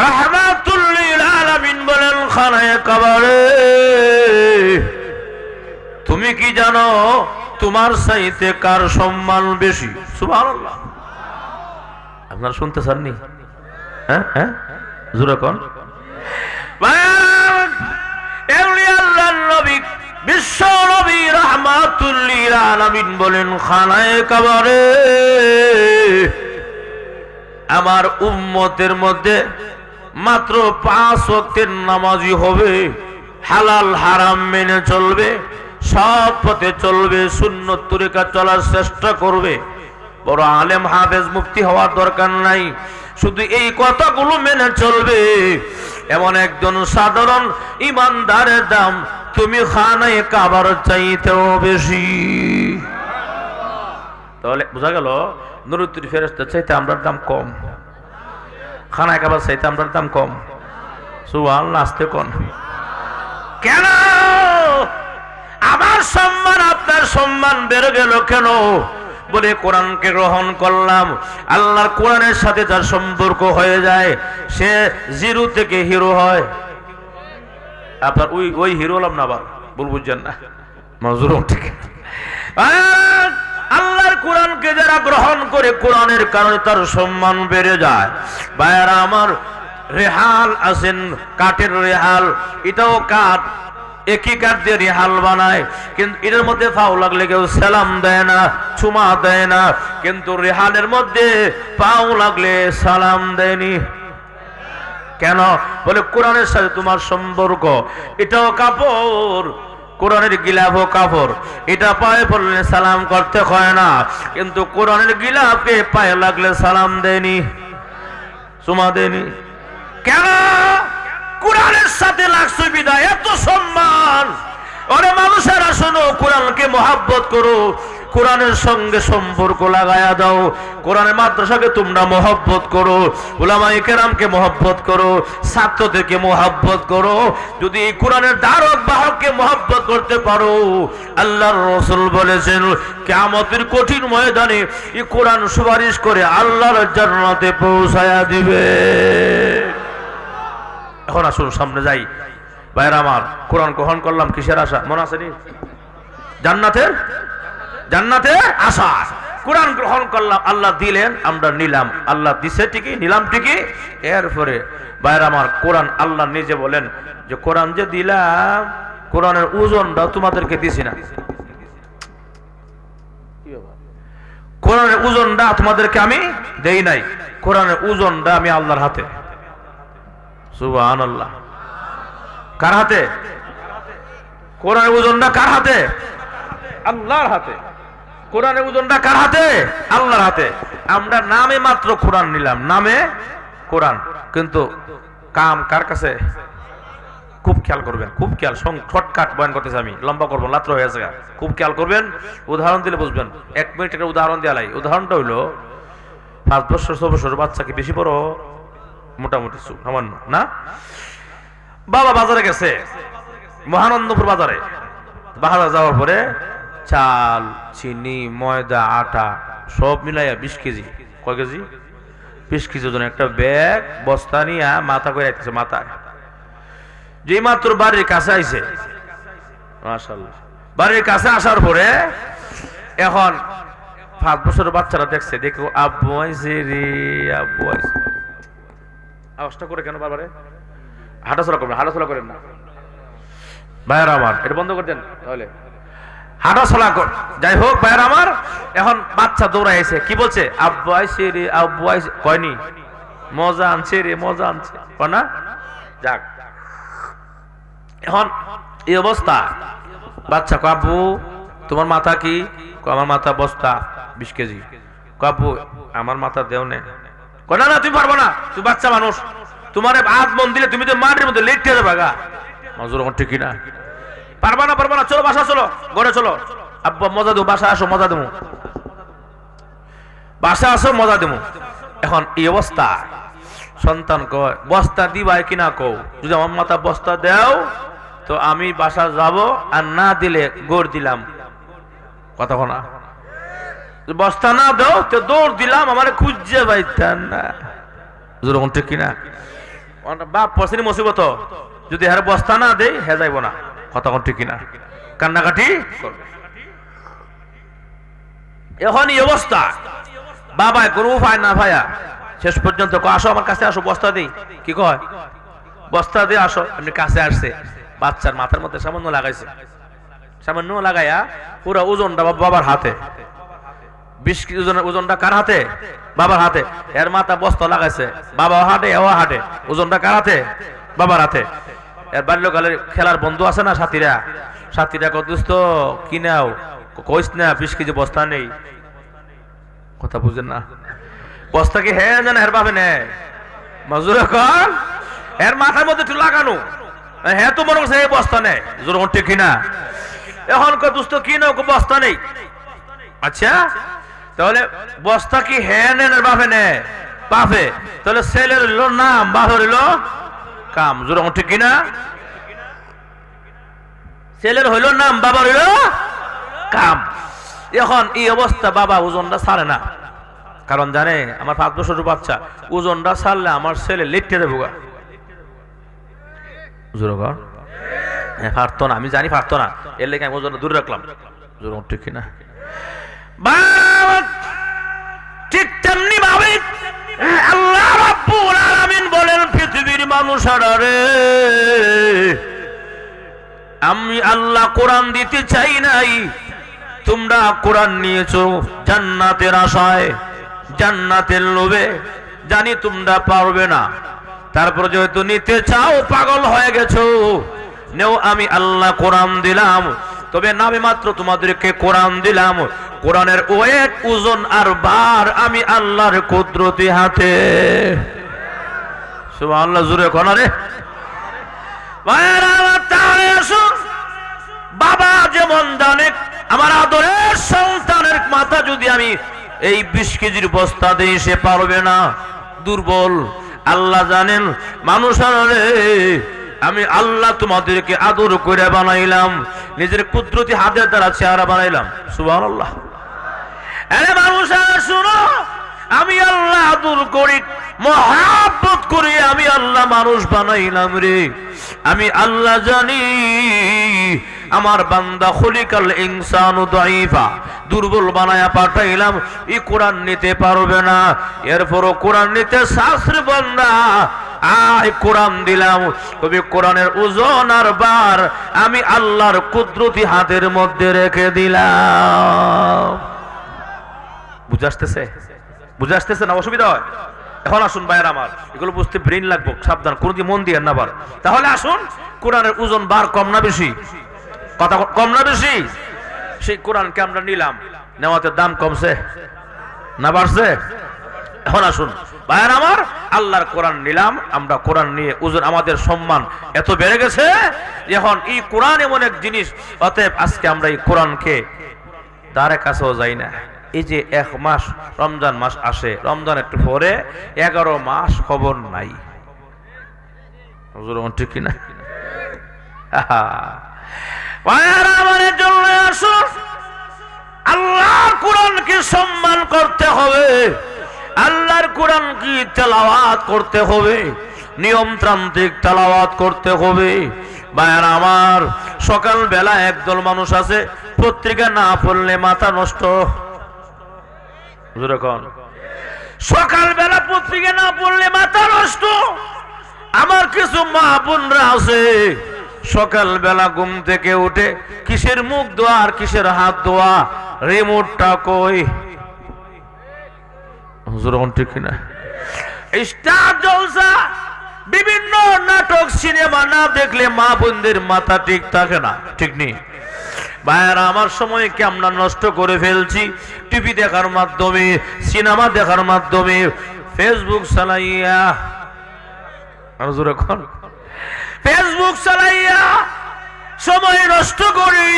রাহমাতুল লিল আলামিন বলেন, খানায় কাবারে তুমি কি জানো তোমার চাইতে কার সম্মান বেশি? সুবহানাল্লাহ। আপনারা শুনতে চাননি? হ্যাঁ হ্যাঁ, জোরে কোন। বিশ্ব নবী রাহমাতুল লিল আলামিন বলেন, খানায় কাবারে আমার উম্মতের মধ্যে মাত্র 5 ওয়াক্তের নামাজি হবে, হালাল হারাম মেনে চলবে, সৎ পথে চলবে, সুন্নত তরিকা চলার চেষ্টা করবে। বড় আলেম হাফেজ মুফতি হওয়ার দরকার নাই, শুধু এই কথাগুলো মেনে চলবে। এমন একজন সাধারণ ইমানদারের দাম তুমি খানায় কাবার চাইতেও বেশি। তাহলে বোঝা গেল নুরুত্তির ফেরেশতার চাইতে আমরা দাম কম, খানায় কাবার চাইতে আমরা দাম কম। সুবহানাল্লাহ। আসতে কোন কেন? আমার সম্মান আপনার সম্মান বেড়ে গেল কেন? বলে কোরআনকে গ্রহণ করলাম। আল্লাহর কোরআনের সাথে যার সম্পর্ক হয়ে যায় সে জিরো থেকে হিরো হয়। আপনার ওই হিরো হলাম না, আবার বল বুঝছেন না, মজুর ঠিক। আল্লাহর কোরআনকে যারা গ্রহণ করে কোরআনের কারণে তার সম্মান বেড়ে যায়। ভাইয়ারা আমার, রেহাল আছেন, কাঠের রেহাল, এটাও কাঠ, একই কাঠ দিয়ে রেহাল বানায়, কিন্তু এর মধ্যে পাও লাগলে কেউ সালাম দেয় না, চুমা দেয় না, কিন্তু রেহালের মধ্যে পাও লাগলে সালাম দেয়নি। কেন? বলে কোরআনের সাথে তোমার সম্পর্ক। এটাও কাপড়, কোরআনের গিলাফও কাপড়, এটা পায়ে পড়লে সালাম করতে হয় না, কিন্তু কোরআনের গিলাফে পায়ে লাগলে সালাম দেয়নি, চুমা দেয়নি। কেন? কোরআনের সাথে লাগছে বিদায় এত সম্মান। ওরে মানুষেরা শোনো, কোরআনকে মহাব্বত করো, কোরআনের সঙ্গে সম্পর্ক লাগায়া দাও, কোরআনের মাদ্রাসাকে তোমরা মহব্বত করো, উলামায়ে কেরামকে মহব্বত করো, ছাত্রদেরকে মহব্বত করো। যদি এই কোরআনের ধারক বাহককে মহব্বত করতে পারো, আল্লাহর রাসূল বলেছেন কিয়ামতের কঠিন ময়দানে এই কোরআন সুপারিশ করে আল্লাহর জান্নাতে পৌঁছায়া দিবে। এখন আসুন সামনে যাই। ভাইরা আমার, কোরআন গ্রহণ করলাম কিসের আশা? মনে আছে নি? জান্নাতের, জান্নাতে আশা। কোরআন গ্রহণ করলাম, আল্লাহ দিলেন, আমরা নিলাম, আল্লাহ দিছে ঠিকই, নিলাম ঠিকই। এরপরে ভাইরা আমার, কোরআন আল্লাহ নিজে বলেন যে কোরআন যে দিলাম, কোরআনের ওজনটা তোমাদেরকে দিছি না। কোরআনের ওজনটা তোমাদেরকে আমি দেই নাই, কোরআনের ওজনটা আমি আল্লাহর হাতে। সুবহানাল্লাহ। কার হাতে? কোরআনের ওজনটা কার হাতে? আল্লাহর হাতে। কোরআনের ওজনটা কার হাতে? আল্লাহর হাতে। আমরা নামে মাত্র কোরআন নিলাম, নামে কোরআন, কিন্তু কাম কার কাছে? খুব খেয়াল করবেন, খুব খেয়াল। শর্টকাট বয়ান করতেছি আমি, লম্বা করবো, লাত্র হয়ে গেছে। খুব খেয়াল করবেন, উদাহরণ দিলে বুঝবেন। 1 মিনিট একটা উদাহরণ দেওয়া লাই। উদাহরণটা হইলো 5 বছর 6 বছর বাচ্চাকে, বেশি বড় মোটামুটি সামান্য না, বাবা বাজারে গেছে, মহানন্দপুর বাজারে। বাজারে যাওয়ার পরে চাল, চিনি, ময়দা, আটা সব মিলাইয়া 20 কেজি, কয় কেজি? 20 কেজি ওজন একটা ব্যাগ বস্তা নিয়ে মাথা করে আইতেছে। মাথায় যে মাত্র বাড়ির কাছে আইছে, মাশাআল্লাহ, বাড়ির কাছে আসার পরে এখন 5 বছরের বাচ্চারা দেখছে, দেখো আব্বু আইছে রে, আব্বু আইছে। আওয়াজটা করে কেন বাবারে? হাঁটাচলা করবেন, হাঁটাচলা করেন না ভাইয়ার আমার, এটা বন্ধ করে দেন তাহলে। হাঁটাচলা কর, যাই হোক ভাইয়ার আমার। এখন বাচ্চা দৌড়াইছে, কি বলছে? আব্বু আইছে রে, আব্বু আইছে। কয়নি? মজা আনছে রে, মজা আনছে, কয় না? যাক, এখন এই অবস্থা। বাচ্চা কয় আব্বু তোমার মাথা কি? আমার মাথা বস্তা 20 কেজি। কয় আব্বু আমার মাথা দেও নে। কয় না না, তুমি পারবো না, তুই বাচ্চা মানুষ, তোমার হাত মন দিলে তুমি তো মাটির মধ্যে লেটে যাবে গা। মজুর ঠিক না? পারবা না, পারবা না, চলো বাসা চলো, ঘরে চলো। আব্বা মজা দেবো, বাসা আসো মজা দেবো, বাসা আসো মজা দেবো। এখন এই অবস্থা, সন্তান কয় বস্তা দিবাই কিনা কও, যদি আমার মাথা বস্তা দেও তো আমি বাসা যাব, আর না দিলে গোড় দিলাম। কথা না, বস্তা না দাও তো দৌড় দিলাম, আমার খুঁজছে পাইতেন না। যেরকম ঠিক কিনা? বাপ পছন্দ মুসিবত, যদি হ্যাঁ বস্তা না দেয় হ্যাঁ যাইব না। কথা ঠিক কিনা? কান্নাকাটি করবে। এখন এই অবস্থা, বাবা কোনো উপায় না ভাইয়া, শেষ পর্যন্ত আসো আমার কাছে, আসো বস্তা দিই। কি কয়? বস্তা দিয়ে আসো। এমনি কাছে আসছে, বাচ্চার মাথার মধ্যে সামান্য লাগাইছে, সামান্য লাগাইয়া পুরো ওজনটা বাবার হাতে, 20 কেজি ওজনটা কার হাতে? বাবার হাতে। এর মাথা বস্তা লাগাইছে, বাবা হাটে এও হাটে, ওজনটা কার হাতে? বাবার হাতে। এর বাল্যকালের খেলার বন্ধু আছে না সাথীরা, সাথীরা কত কি নাও কইস না 20 কেজি বস্তা নেই। কথা বুঝেন না? বস্তা কি হ্যাঁ জানা এর ভাবে নেয় মজুর কর, এর মাথার মধ্যে একটু লাগানো, হ্যাঁ তো মনে করছে এই বস্তা নেই। জোর ঠিক কিনা? এখন দোস্ত কি নাও বস্তা নেই। আচ্ছা তাহলে বস্তা কি হ্যাঁ নেন বাপে নেয়? বাপে। তাহলে ছেলের হইল নাম, বাপের হইল কাম। জোর ঠিক কিনা? ছেলের হইল নাম, বাবার হইল কাম। এখন এই অবস্থা, বাবা ওজনটা ছাড়ে না, কারণ জানে আমার 5 বছরের বাচ্চা, ওজনটা ছাড়লে আমার ছেলে লেটে দেবো গা। হ্যাঁ পারতো না, আমি জানি পারতো না, এর লেগে আমি ওজনটা দূরে রাখলাম। ঠিক কিনা? ঠিক তেমনি ভাবে আল্লাহ রাব্বুল আলামিন বলেন, পৃথিবীর মানুষেরা রে, আমি আল্লাহ কোরআন দিতে চাই নাই, তোমরা কোরআন নিয়েছো জান্নাতের আশায়, জান্নাতের লোভে। জানি তোমরা পারবে না, তারপর যেহেতু নিতে চাও, পাগল হয়ে গেছো, নেও আমি আল্লাহ কোরআন দিলাম। তবে নামে মাত্র তোমাদেরকে কোরআন দিলাম, কোরআনের ওয়েট, ওজন আর বার আমি আল্লাহর কুদরতি হাতে। সুবহানাল্লাহ, জোরে কোন রে বাবা যেমন জানে, আমার আদরের সন্তানের মাথা যদি আমি এই 20 কেজির বস্তা দিয়ে, সে পারবে না, দুর্বল। আল্লাহ জানেন মানুষ আমি আল্লাহ তোমাদেরকে আদর করে বানাইলাম, নিজের কুদরতি হাতের দ্বারা চেহারা বানাইলাম। সুবহানাল্লাহ। আরে মানুষেরা শুনো, আমি আল্লাহ আদর করি, মহাব্বত করি, আমি আল্লাহ মানুষ বানাইলাম রে। আমি আল্লাহ জানি আমার বান্দা খুলিকাল ইনসানু দাঈফা, দুর্বল বানায়া পাঠাইলাম, এই কোরআন নিতে পারবে না। এরপরও কোরআন নিতে শাস্ত্র বান্দা, আয় কোরআন দিলাম, তবে কোরআনের ওজন আর বার আমি আল্লাহর কুদরতি হাতের মধ্যে রেখে দিলাম। বুঝাসতেছে? বুঝাসতেছে না? অসুবিধা হয়? এখন আসুন ভাইয়ের আমার, এগুলো বুঝতে ব্রেন লাগবে, সাবধান, কোনদিন মন দিয়ে না বার। তাহলে আসুন, কোরআনের ওজন বার কম না বেশি? কথা কম না বেশি? সেই কোরআনকে আমরা নিলাম, নেওয়াতে দাম কমছে না বাড়ছে? এখন আসুন ভাইয়ের আমার, আল্লাহর কোরআন নিলাম, আমরা কোরআন নিয়ে ওজন, আমাদের সম্মান এত বেড়ে গেছে। এখন এই কোরআন এমন এক জিনিস, অতএব আজকে আমরা এই কোরআনকে দ্বারে কাছেও যাই না। এই যে 1 মাস রমজান মাস আসে, রমজান একটু পরে 11 মাস খবর নাই। ঠিক কিনা? আমাদের জন্য আসুন, আল্লাহর কোরআনকে সম্মান করতে হবে, আল্লাহর কোরআন কি তেলাওয়াত করতে হবে, নিয়মতান্ত্রিক তেলাওয়াত করতে হবে। ভাইয়ের আমার, সকাল বেলা একদল মানুষ আছে, পত্রিকা না পড়লে মাথা নষ্ট। সকাল বেলা পত্রিকা না পড়লে মাথা নষ্ট। আমার কিছু মা বোনরা আছে, সকাল বেলা ঘুম থেকে উঠে কিসের মুখ ধোয়া আর কিসের হাত ধোয়া, রিমোটটা কই? ঠিক কিনা? স্টার জলসা, বিভিন্ন নাটক, সিনেমা না দেখলে মা বোনদের মাথা ঠিক থাকে না। ঠিক নেই ভাইয়ারা? আমার সময়কে আমরা নষ্ট করে ফেলছি টিভি দেখার মাধ্যমে, সিনেমা দেখার মাধ্যমে, ফেসবুক চালাইয়া। আর জোরে কোন ফেসবুক চালাইয়া সময় নষ্ট করি,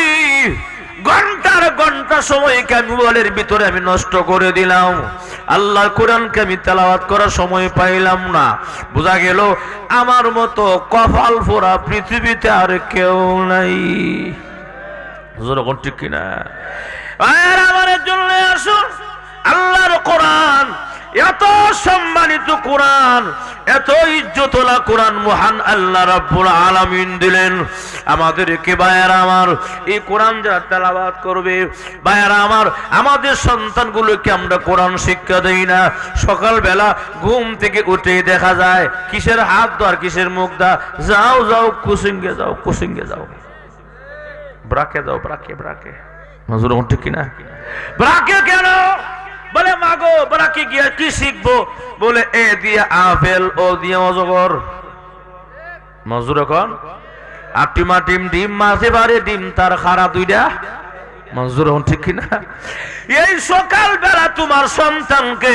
ঘন্টার ঘন্টা সময়কে আমি মোবাইলের ভিতরে আমি নষ্ট করে দিলাম, আল্লাহর কোরআনকে আমি তেলাওয়াত করার সময় পাইলাম না। বোঝা গেল আমার মতো কপাল পোড়া পৃথিবীতে আর কেউ নাই। ঠিক কিনা? আমার জন্য আসুন, আল্লাহর কোরআন এত সম্মানিত কোরআন, এত ইজ্জতওয়ালা কোরআন মহান আল্লাহ রাব্বুল আলামিন দিলেন আমাদেরকে। ভাইয়ারা আমার, এই কোরআন যারা তেলাওয়াত করবে, ভাইয়ারা আমার, আমাদের সন্তানগুলোকে আমরা কোরআন শিক্ষা দেই না। সকালবেলা ঘুম থেকে উঠে দেখা যায় কিসের হাত ধোয়ার, কিসের মুখ দা, যাও যাও কোচিংয়ে যাও, কোচিংয়ে যাও, ব্রাকে যাও, ব্রাকে ব্রাকে। মজুর ঠিক কিনা? ব্রাকে কেন? বলে মাগো ব্রাকে গিয়া কি শিখবো? বলে এ দিয়ে আপেল, ও দিয়ে অজগর। মজুর এখন আটিমা টিম ডিম মাঝে বারে ডিম তার খারা দুইটা। মজুর ঠিক কিনা? এই সকাল বেলা তোমার সন্তানকে,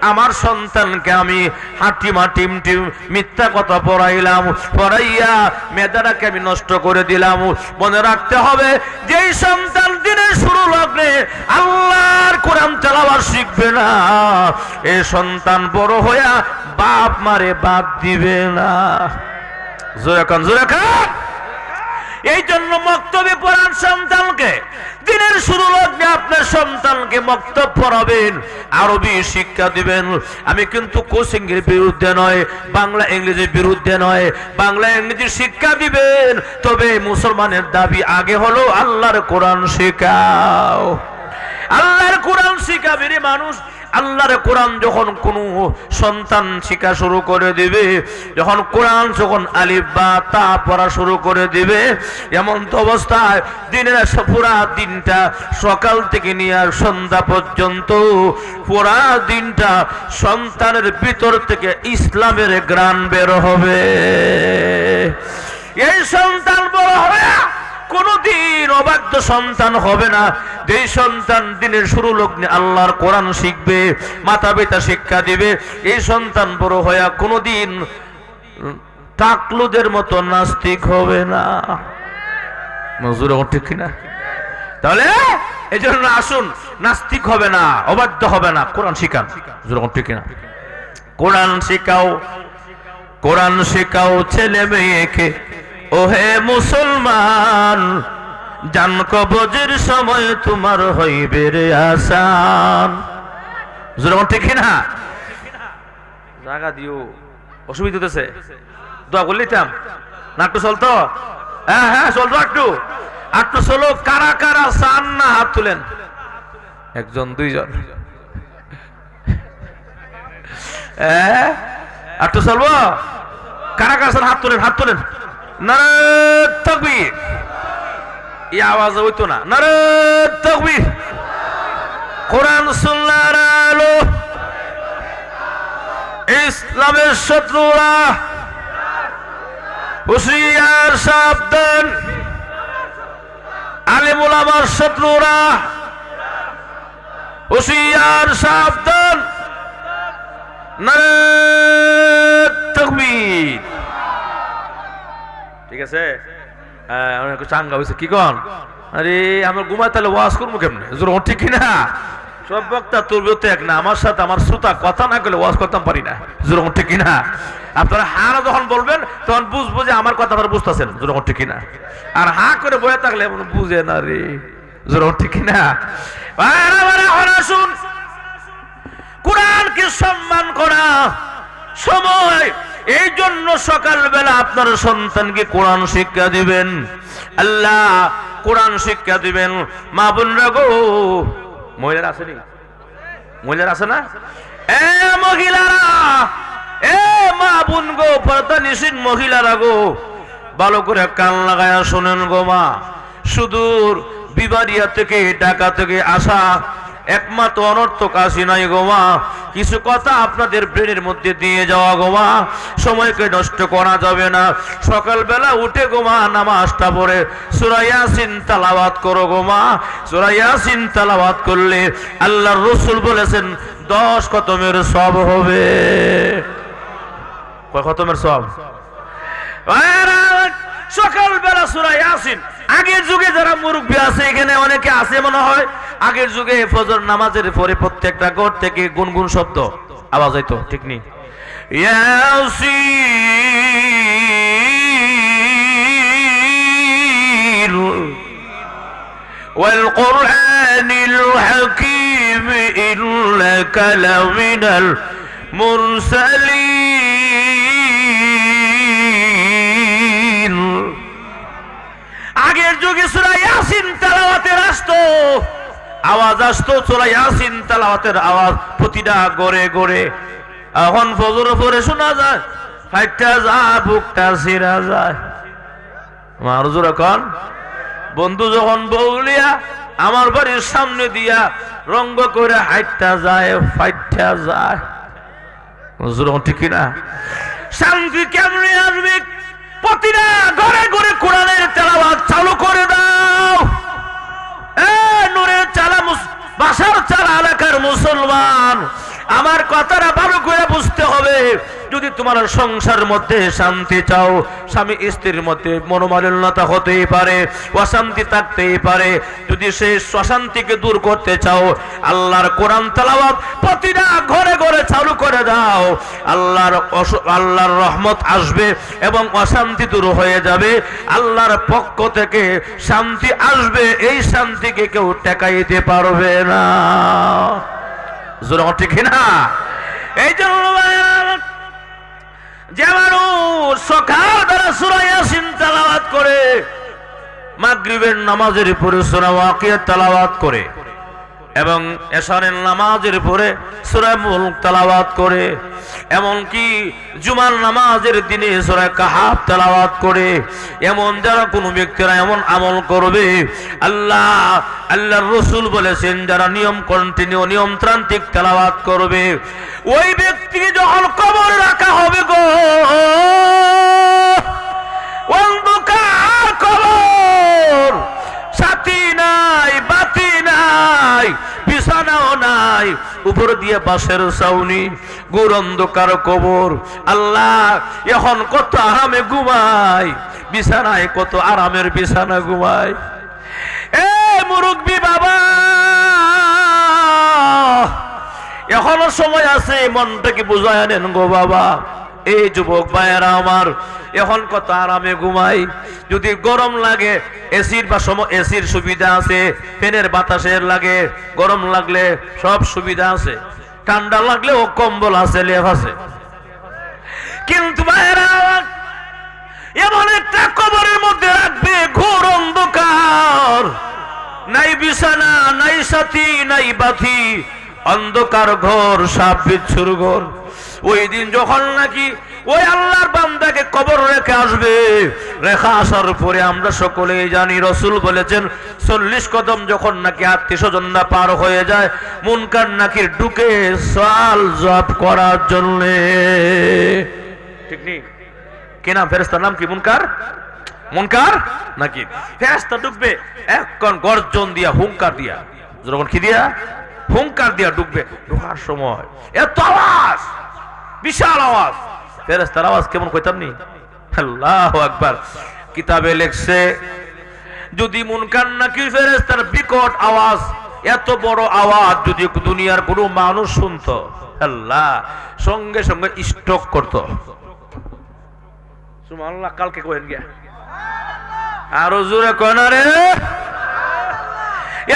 আমার সন্তানকে আমি হাটিমা টিম টিম মিথ্যা কথা পড়াইলাম, পড়াইয়া মেধাটাকে আমি নষ্ট করে দিলাম। মনে রাখতে হবে, যেই সন্তান দিনের শুরু লগ্নে আল্লাহর কোরআন তেলাওয়াত শিখবে না, এই সন্তান বড় হইয়া বাপ মারে বাদ দিবে না। জোরে কান, জোরে কান। এই জন্য মক্তবে পড়ান সন্তানকে, দিনের শুরু লগ্নে আপনার সন্তানকে মক্তব পড়াবেন, আরবি শিক্ষা দিবেন। আমি কিন্তু কোচিং এর বিরুদ্ধে নয়, বাংলা ইংরেজির বিরুদ্ধে নয়, বাংলা ইংরেজি শিক্ষা দিবেন, তবে মুসলমানের দাবি আগে হলো আল্লাহর কোরআন শেখাও। আল্লাহর কোরআন শিখাবে রে মানুষ। আল্লাহর কোরআন যখন কোন সন্তান শিক্ষা শুরু করে দিবে, যখন কোরআন যখন আলিফ বা তা পড়া শুরু করে দিবে, এমন তো অবস্থায় দিনের পুরা দিনটা সকাল থেকে নিয়ে আর সন্ধ্যা পর্যন্ত পুরা দিনটা সন্তানের ভিতর থেকে ইসলামের গ্রাণ বের হবে। এই সন্তান বড় হবে, কোনদিন অবাধ্য সন্তান হবে না। যেই সন্তান দিনের শুরু লগ্নে আল্লাহর কোরআন শিখবে, মাতা পিতা শিক্ষা দিবে, এই সন্তান বড় হয়ে কোনদিন টাকলুদের মতো নাস্তিক হবে না। মজুর ঠিক কিনা? তাহলে এই জন্য আসুন, নাস্তিক হবে না, অবাধ্য হবে না, কোরআন শিখান। ঠিক কিনা? কোরআন শিখাও, কোরআন শিখাও ছেলে মেয়েকে, ওহে মুসলমান, জান কবজের সময় তোমার হইবে রে আসান। যেমন ঠিক না? জায়গা দিও, অসুবিধা হতেছে, দোয়া করলে না একটু চলতো? হ্যাঁ হ্যাঁ চলতো, একটু একটু চলো। কারা কারা চান না হাত তুলেন? একজন দুইজন। একটু চলবো? কারা কারা চান হাত তুলেন, হাত তুলেন। নারে তাকবীর। এই আওয়াজ হইতো না। নারে তাকবীর। কোরআন সুন্নাহর আলো, ইসলামের শত্রুরা হুঁশিয়ার সাবধান, আলেম ওলামার শত্রুরা হুঁশিয়ার সাবধান। নারে তাকবীর। ঠিক আছে? চাঙ্গা হয়েছে কি কন? আরে আমার ঘুমায় তাহলে ওয়াজ করবো কেমনে? ঠিক কিনা? সব বক্তা তোর বিরুদ্ধে এক না, আমার সাথে আমার শ্রোতা কথা না করলে ওয়াজ করতাম পারি না। ঠিক কিনা? আপনারা হা না যখন বলবেন তখন বুঝবো যে আমার কথা আপনারা বুঝতেছেন। ঠিক কিনা? আর হা করে বয়ে থাকলে বুঝে না রে। ঠিক কিনা? শুন, কোরআনকে সম্মান করা সময়, এই জন্য সকালবেলা আপনার সন্তানকে কোরআন শিক্ষা দিবেন, আল্লাহ কোরআন শিক্ষা দিবেন। মা বোনরা গো, মহিলারা আসেনি? মহিলারা আছে না? এ মহিলারা, এ মা বোন গো, পর্দানিসীন মহিলারা গো, ভালো করে কান লাগায়া শোনেন গো মা। সুদূর বিবারিয়া থেকে, ঢাকা থেকে আসা একমাত্র অনর্থক আসি নাই গো মা, কিছু কথা আপনাদের ব্রেনের মধ্যে দিয়ে যাওয়া গো মা। সময়কে নষ্ট করা যাবে না। সকালবেলা উঠে গো মা নামাজটা পড়ে সূরা ইয়াসিন তেলাওয়াত করো গো মা। সূরা ইয়াসিন তেলাওয়াত করলে আল্লাহর রাসূল বলেছেন 10 খতমের সওয়াব হবে। কয় খতমের সব সকালবেলা সূরা ইয়াসিন। আগের যুগে যারা মুরব্বী আছে এখানে অনেকে আছে মনে হয়, আগের যুগে ফজর নামাজের পরে প্রত্যেকটা ঘর থেকে গুনগুন শব্দ আওয়াজ হইতো, ঠিক নেই? ইয়াসিন ওয়াল কুরআনিল হাকীম ইন্নাকা লামিনাল মুরসালিন। আগের যুগে সূরা ইয়াসিন তেলাওয়াতের আসতো, আওয়াজ আসতো, সূরা ইয়াসিন তেলাওয়াতের আওয়াজ প্রতিটা গড়ে গড়ে। এখন ফজর পরে শোনা যায়, ফাইটটা যায়, বুকটা ছিঁড়া যায়। মারজুর এখন বন্ধু যখন বউলিয়া আমার বাড়ির সামনে দিয়া রঙ্গ করে হাইটটা যায়, ফাইটটা যায়। ঠিক না? শান্তি কেমনে আসবে? প্রতিটা ঘরে ঘরে কোরআনের তেলাওয়াত চালু করে দাও। নূরের চালা বাসার চালা এলাকার মুসলমান, আমার কথাটা ভালো করে বুঝতে হবে। যদি তোমার সংসারের মধ্যে শান্তি চাও, স্বামী স্ত্রীর মধ্যে মনোমালিন্যতা হতেই পারে, অশান্তি থাকতেই পারে, যদি সেই অশান্তিকে দূর করতে চাও, আল্লাহর কোরআন তেলাওয়াত প্রতিটা ঘরে ঘরে চালু করে দাও। আল্লাহর রহমত আসবে এবং অশান্তি দূর হয়ে যাবে। আল্লাহর পক্ষ থেকে শান্তি আসবে, এই শান্তিকে কেউ টেকাইতে পারবে না। ঠিক না? এই জন্য যে মানুষ সকাল বেলা সূরা ইয়াসিন তেলাওয়াত করে, মাগরিবের নামাজের পরে সূরা ওয়াকিয়া তেলাওয়াত করে, এবং এশারের নামাজের পরে সূরা মুলক তেলাওয়াত করে, এমনকি জুমার নামাজের দিনে সূরা কাহাফ তেলাওয়াত করে, এমন যারা কোনো ব্যক্তিরা এমন আমল করবে, আল্লাহর রাসূল বলেছেন যারা নিয়মতান্ত্রিক তেলাওয়াত করবে, ওই ব্যক্তিকে যখন কবরে রাখা হবে গো, অন্ধকার কবর, সাথী নাই, বাতি নাই, বিছানাও নাই, উপর দিয়ে বাঁশের ছাউনি, ঘোর অন্ধকার কবর। আল্লাহ এখন কত আরামে ঘুমায়, বিছানায় কত আরামের বিছানা ঘুমায়। এ মুরব্বি বাবা, এখনো সময় আছে, মনটাকে বুঝায় নেন গো বাবা। এই যুবক ভাইয়েরা আমার, এখন কত আরামে ঘুমাই। যদি গরম লাগে এসির সুবিধা আছে, ফ্যানের বাতাসের লাগে, গরম লাগলে সব সুবিধা আছে, ঠান্ডা লাগলে ও কম্বল আছে, লেপ আছে। কিন্তু ভাইয়েরা এমন একটা কবরের মধ্যে রাখবে, ঘোর অন্ধকার, নাই বিছানা, নাই সাথী, নাই বাতি, অন্ধকার ঘর, সাপ বিচ্ছুর ঘর। ওই দিন যখন নাকি ওই আল্লাহর বান্দাকে কবর রেখে আসবে, রেখা আসার পরে আমরা সকলেই জানি রাসূল বলেছেন 40 কদম যখন নাকি আত্মীয়স্বজনরা পার হয়ে যায়, মুনকার নাকির ঢুকে সওয়াল জবাব করার জন্য। ঠিক নেই? কি নাম ফেরেশতার নাম? কি? মুনকার নাকির। ফেরেশতা ঢুকবে এখন গর্জন দিয়া, হুঙ্কার দিয়া, যখন কি দিয়া? হুঙ্কার দিয়া ঢুকবে। ঢোকার সময় এত আওয়াজ, বিশাল আওয়াজ। ফেরেশতার আওয়াজ কেমন কইতাম নি? আল্লাহু আকবার। কিতাবে লেখছে যদি মুনকার নাকির ফেরেশতার বিকট আওয়াজ, এত বড় আওয়াজ যদি দুনিয়ার কোনো মানুষ শুনতো, আল্লাহ সঙ্গে সঙ্গে স্ট্রোক করত। সুবহানাল্লাহ। কালকে কইেন গিয়া আরো জোরে কয় না রে।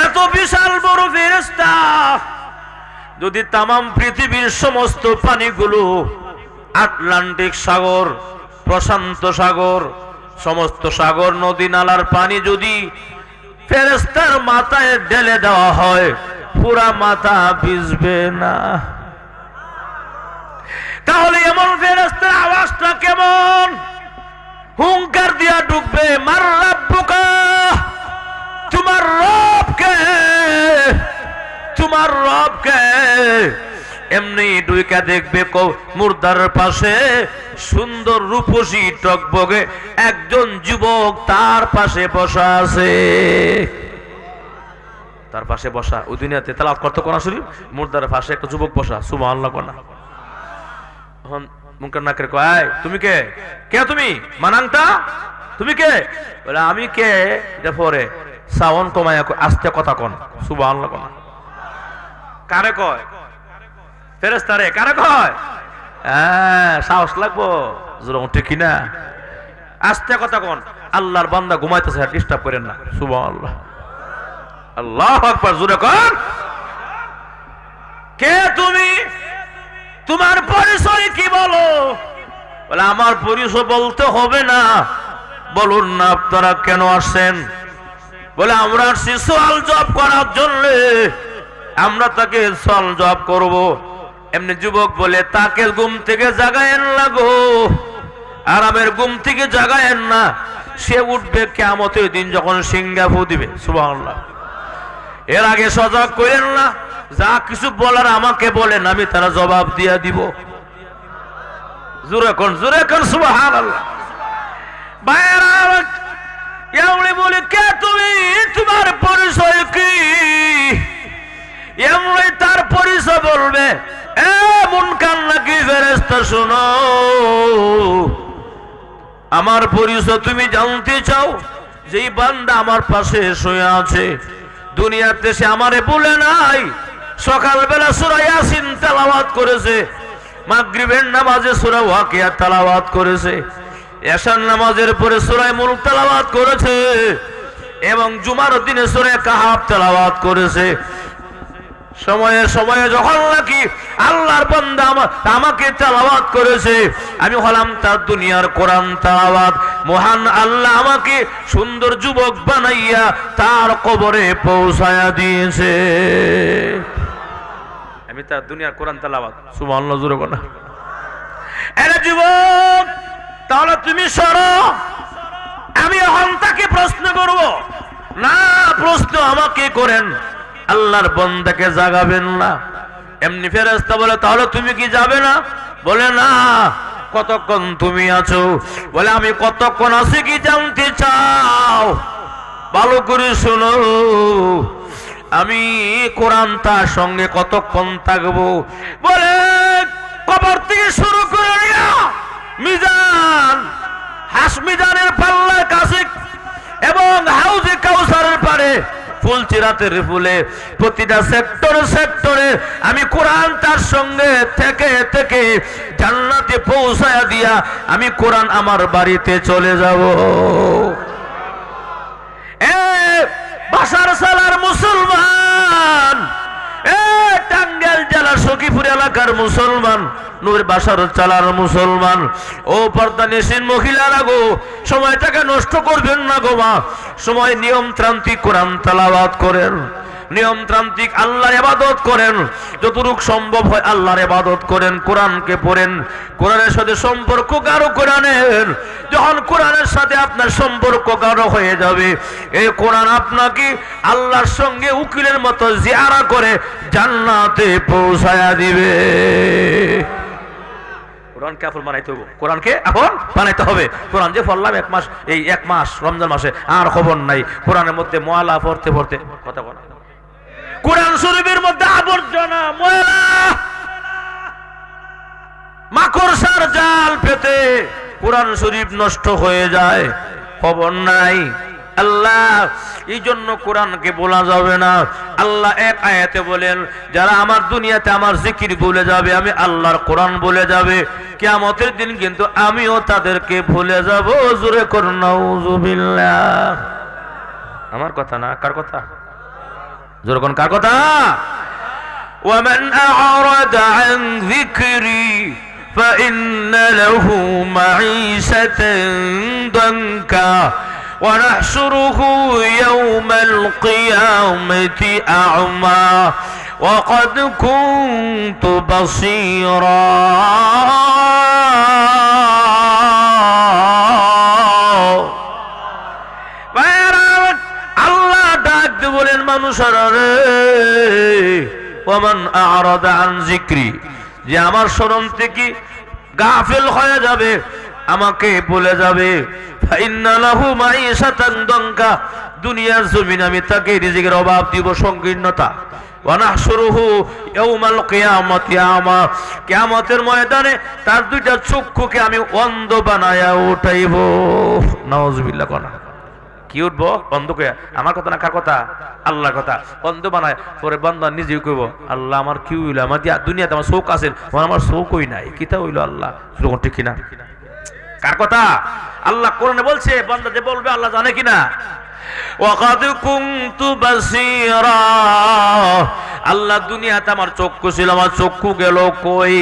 এত বিশাল বড় ফেরেশতা যদি তামাম পৃথিবীর সমস্ত পানিগুলো, আটলান্টিক সাগর, প্রশান্ত সাগর, সমস্ত সাগর নদী নালার পানি যদি ফেরেশতার মাথায় ঢেলে দেওয়া হয়, পুরা মাথা ভিজবে না। তাহলে এমন ফেরেশতার আওয়াজটা কেমন? হুঙ্কার দিয়া ঢুকবে, মার রাব্বুকা, তোমার রব কে, তোমার রব কে। এমনি ঢুইকা দেখবে মুর্দার পাশে সুন্দর রূপসী টকবগে একজন যুবক তার পাশে বসা আছে। তার পাশে বসা, ওই দুনিয়াতে তেলাওয়াত করতে কোরআন শরীফ, মুর্দার পাশে একটা যুবক বসা। সুবহানাল্লাহ। কোনা মুনকার নাকির কয় তুমি কে? কে তুমি? মানাংতা তুমি কে? বলে আমি কে? এটা পরে সাউন্ড কমায় আস্তে কথা কোন, সুবহানাল্লাহ কোন। কারে কয়? ফেরেশতারে। কারে কয়? হ্যাঁ, সাহস লাগবো, জোরে ঠিক কিনা? আস্তে কথা কোন। আল্লাহর বান্দা ঘুমাইতেছে, ডিস্টার্ব করেন না। সুবহানাল্লাহ, আল্লাহু আকবার, জোরে কোন। কে তুমি? তোমার পরিচয় কি বলো? বলে আমার পরিচয় বলতে হবে না। বলুন না আপনারা কেন আসছেন? বলে আমরা আসছি সওয়াল জবাব করার জন্য। আমরা তাকে সওয়াল জবাব করব। এমনি যুবক বলে তাকে ঘুম থেকে জাগায়েন না গো, আরামের ঘুম থেকে জাগায়েন না। সে উঠবে কিয়ামতের দিন যখন সিংহা ফু দিবে। সুবহানাল্লাহ। এর আগে সজাগ করেন না। যা কিছু বলার আমাকে বলেন, আমি তারা জবাব দিয়ে দিব। জোরে কোন, জোরে কোন, সুবহানাল্লাহ। বাইরা এমনি বলে কে তুমি? তোমার পরিচয় কি? এমনি তার পরিচয় বলবে। এ মুনকার নাকির ফেরেশতা শোনো, আমার পরিচয় তুমি জানতে চাও? যেই বান্দা আমার পাশে শুয়ে আছে, দুনিয়াতে সে আমারে বলে নাই। সকালবেলা সূরা ইয়াসিন তেলাওয়াত করেছে, মাগরিবের নামাজে সূরা ওয়াকিয়া তেলাওয়াত করেছে, এশার নামাজের পরে সূরা মুলক তেলাওয়াত করেছে, এবং জুমার দিনে সূরা কাহাফ তেলাওয়াত করেছে। সময়ে সময়ে যখন নাকি আল্লাহর বান্দা আমাকে তেলাওয়াত করেছে, আমি হলাম তার দুনিয়ার কোরআন তেলাওয়াত। মহান আল্লাহ আমাকে সুন্দর যুবক বানাইয়া তার কবরে পৌঁছায়া দিয়েছে। আমি তার দুনিয়ার কোরআন তেলাওয়াত। সুবহানাল্লাহ, জোরে বলো। আরে যুবক, তাহলে তুমি সরো, আমি এখন তাকে প্রশ্ন করব না? প্রশ্ন আমাকে করেন, আল্লাহর বান্দাকে জাগাবেন না। এমনি ফেরেশতা বলে তাহলে তুমি কি যাবে না? বলে না। কতক্ষণ তুমি আছো? বলে আমি কতক্ষণ আছি কি জানতে চাও? ভালো করে শোনো, আমি কোরআন তার সঙ্গে কতক্ষণ থাকবো? বলে কবর থেকে শুরু করে নিয়া মিজান, হাসমিজানের পাল্লার কাছে এবং হাউজে কাউসারের পারে ফুলচিরাতের ফুলে প্রতিটা সেক্টরে সেক্টরে আমি কোরআন তার সঙ্গে থেকে থেকে জান্নাতে পৌঁছায়া দিয়া আমি কোরআন আমার বাড়িতে চলে যাব। এ বাসার সালার মুসলমান, এ টাঙ্গাইল জেলার সখীপুর এলাকার মুসলমান, নূর বাসার চালার মুসলমান, ও পর্দা নিশিন মহিলারা গো, সময়টাকে নষ্ট করবেন না গো মা। সময় নিয়মতান্ত্রিক কোরআন তেলাওয়াত করেন, নিয়মতান্ত্রিক আল্লাহর ইবাদত করেন, যতটুকু সম্ভব হয় আল্লাহর ইবাদত করেন, কোরআনকে পড়েন, কোরআনের সাথে সম্পর্ক গাঢ় করে নেন। যখন কোরআনের সাথে আপনার সম্পর্ক গাঢ় হয়ে যাবে, এই কোরআন আপনাকে আল্লাহর সঙ্গে উকিলের মতো জিয়ারা করে জান্নাতে পৌঁছায়া দিবে। কোরআনকে এখন বানাইতে হবে, কোরআনকে এখন বানাইতে হবে। কোরআন যে পড়লাম এক মাস, এই এক মাস রমজান মাসে আর খবর নাই। কোরআনের মধ্যে ময়লা পড়তে পড়তে কথা বলা, কোরআন শরীফের মধ্যে আবর্জনা, ময়লা, মাকড়সার জাল পেতে কোরআন শরীফ নষ্ট হয়ে যায়, খবর নাই। আল্লাহ এই জন্য কোরআনকে বলা যাবে না। আল্লাহ এক আয়াতে বলেন, যারা আমার দুনিয়াতে আমার জিকির ভুলে যাবে, আমি আল্লাহর কোরআন ভুলে যাবে, কিয়ামতের দিন কিন্তু আমিও তাদেরকে ভুলে যাব। জোরে করুন নাউযুবিল্লাহ। আমার কথা না, কার কথা? জোরে করুন, কার কথা? ওয়ামান আ'রাদা আন যিকরি فإن له معيشة ضنكا ونحشره يوم القيامة أعمى وقد كنت بصيرا الله ডাক বলেন মানুষেরা রে, ওমান আ'রাদা আন যিকরি, যে আমার স্মরণ থেকে গাফিল হয়ে যাবে, আমাকে বলে যাবে, ফাইন্না লাহু মাঈশাতান দানকা, দুনিয়ার জমিনে আমি তাকে রিজিকের অভাব দিব, সংকীর্ণতা। ওয়া নাহশুরুহু ইয়াউমাল কিয়ামাতি আমা, কিয়ামতের ময়দানে তার দুইটা চক্ষুকে আমি অন্ধ বানায়া উঠাইব। নাউযুবিল্লাহ। কোন কি উঠবো? অন্ধকে। আমার কথা না, কার কথা? আল্লাহর কথা। অন্ধ বানায় পরে বান্দা নিজেই কইব, আল্লাহ আমার কি হইলো, আমার দুনিয়াতে আমার চোখ আছে, আমার চোখই নাই, কিতা হইলো আল্লাহ? ঠিক কিনা? কার কথা? আল্লাহ কোরআনে বলছে, বান্দা যে বলবে আল্লাহ জানে কিনা। ওয়াকাদ কুনতু বাসীরা, আল্লাহ দুনিয়াতে আমার চক্ষু ছিল, আমার চক্ষু গেল কই?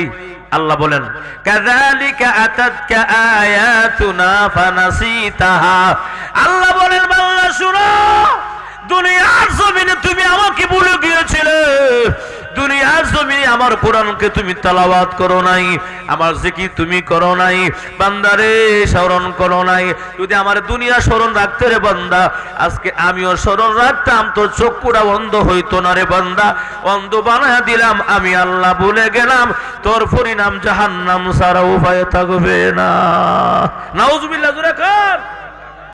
আল্লাহ বলেন, কাযালিকা আতাতকা আয়াতুনা ফানাসিতাহা। আল্লাহ বলেন, বান্দা শুনো, দুনিয়ার জমিনে তুমি আমাকে ভুলে গিয়েছিলে, দুনিয়ার জমিনে আমার কোরআনকে তুমি তেলাওয়াত করো নাই, আমার জিকির তুমি করো নাই, বান্দারে স্মরণ করো নাই। যদি আমার দুনিয়া স্মরণ রাখতে রে বান্দা, আজকে আমিও স্মরণ রাখতাম, তোর চক্ষুটা অন্ধ হইতো না রে বান্দা। অন্ধ বানায়া দিলাম আমি আল্লাহ, ভুলে গেলাম, তোর পরিণাম জাহান্নাম ছাড়া উপায় থাকবে না। নাউজুবিল্লাহ। জোরে কার?